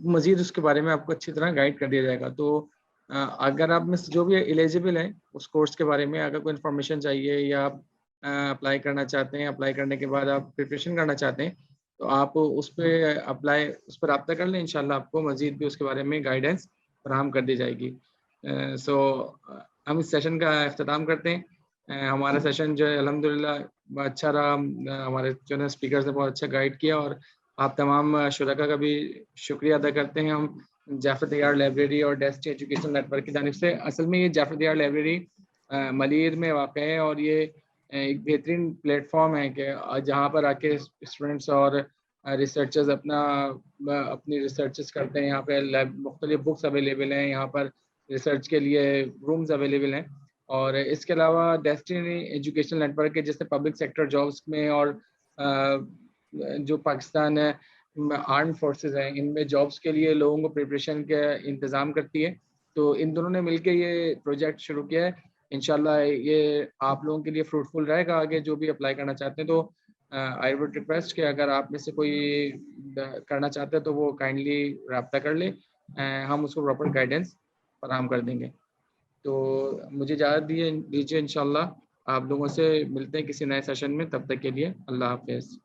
मज़ीद उसके बारे में आपको अच्छी तरह गाइड कर दिया जाएगा। तो अगर आप में से जो भी एलिजिबल हैं उस कोर्स के बारे में अगर कोई इन्फॉर्मेशन चाहिए या आप अप्लाई करना चाहते हैं, अप्लाई करने के बाद आप प्रिपरेशन करना चाहते हैं, तो आप उस पर रब्ता कर लें। इंशाल्लाह आपको मज़ीद भी उसके बारे में गाइडेंस फराहम कर दी जाएगी। सो हम इस सेशन का अख्ताम करते हैं। हमारा सेशन जो है अल्हम्दुलिल्लाह अच्छा रहा। हमारे जो है स्पीकर्स ने बहुत अच्छा गाइड किया और आप तमाम शुरका का भी शुक्रिया अदा करते हैं हम जाफर तैयार लाइब्रेरी और डेस्टी एजुकेशन नेटवर्क की जानिब से। असल में ये जाफर तैयार लाइब्रेरी मलीर में वाक़ है और ये एक बेहतरीन प्लेटफॉर्म है कि जहाँ पर आके स्टूडेंट्स और रिसर्चर्स अपनी रिसर्चेस करते हैं। यहाँ पे मुख्तलिफ बुक्स अवेलेबल हैं, यहाँ पर रिसर्च के लिए रूम्स अवेलेबल हैं। और इसके अलावा डेस्टिनी एजुकेशन नेटवर्क है जिससे पब्लिक सेक्टर जॉब्स में और जो पाकिस्तान आर्म फोर्सेस हैं इनमें जॉब्स के लिए लोगों को प्रिपरेशन के इंतज़ाम करती है। तो इन दोनों ने मिलकर ये प्रोजेक्ट शुरू किया है। इंशाल्लाह ये आप लोगों के लिए फ्रूटफुल रहेगा आगे जो भी अप्लाई करना चाहते हैं। तो आई वुड रिक्वेस्ट कि अगर आप में से कोई करना चाहते हैं तो वो काइंडली रब्ता कर ले, हम उसको प्रॉपर गाइडेंस फराहम कर देंगे। तो मुझे इजाज़त दीजिए इंशाल्लाह आप लोगों से मिलते हैं किसी नए सेशन में। तब तक के लिए अल्लाह हाफ़िज़।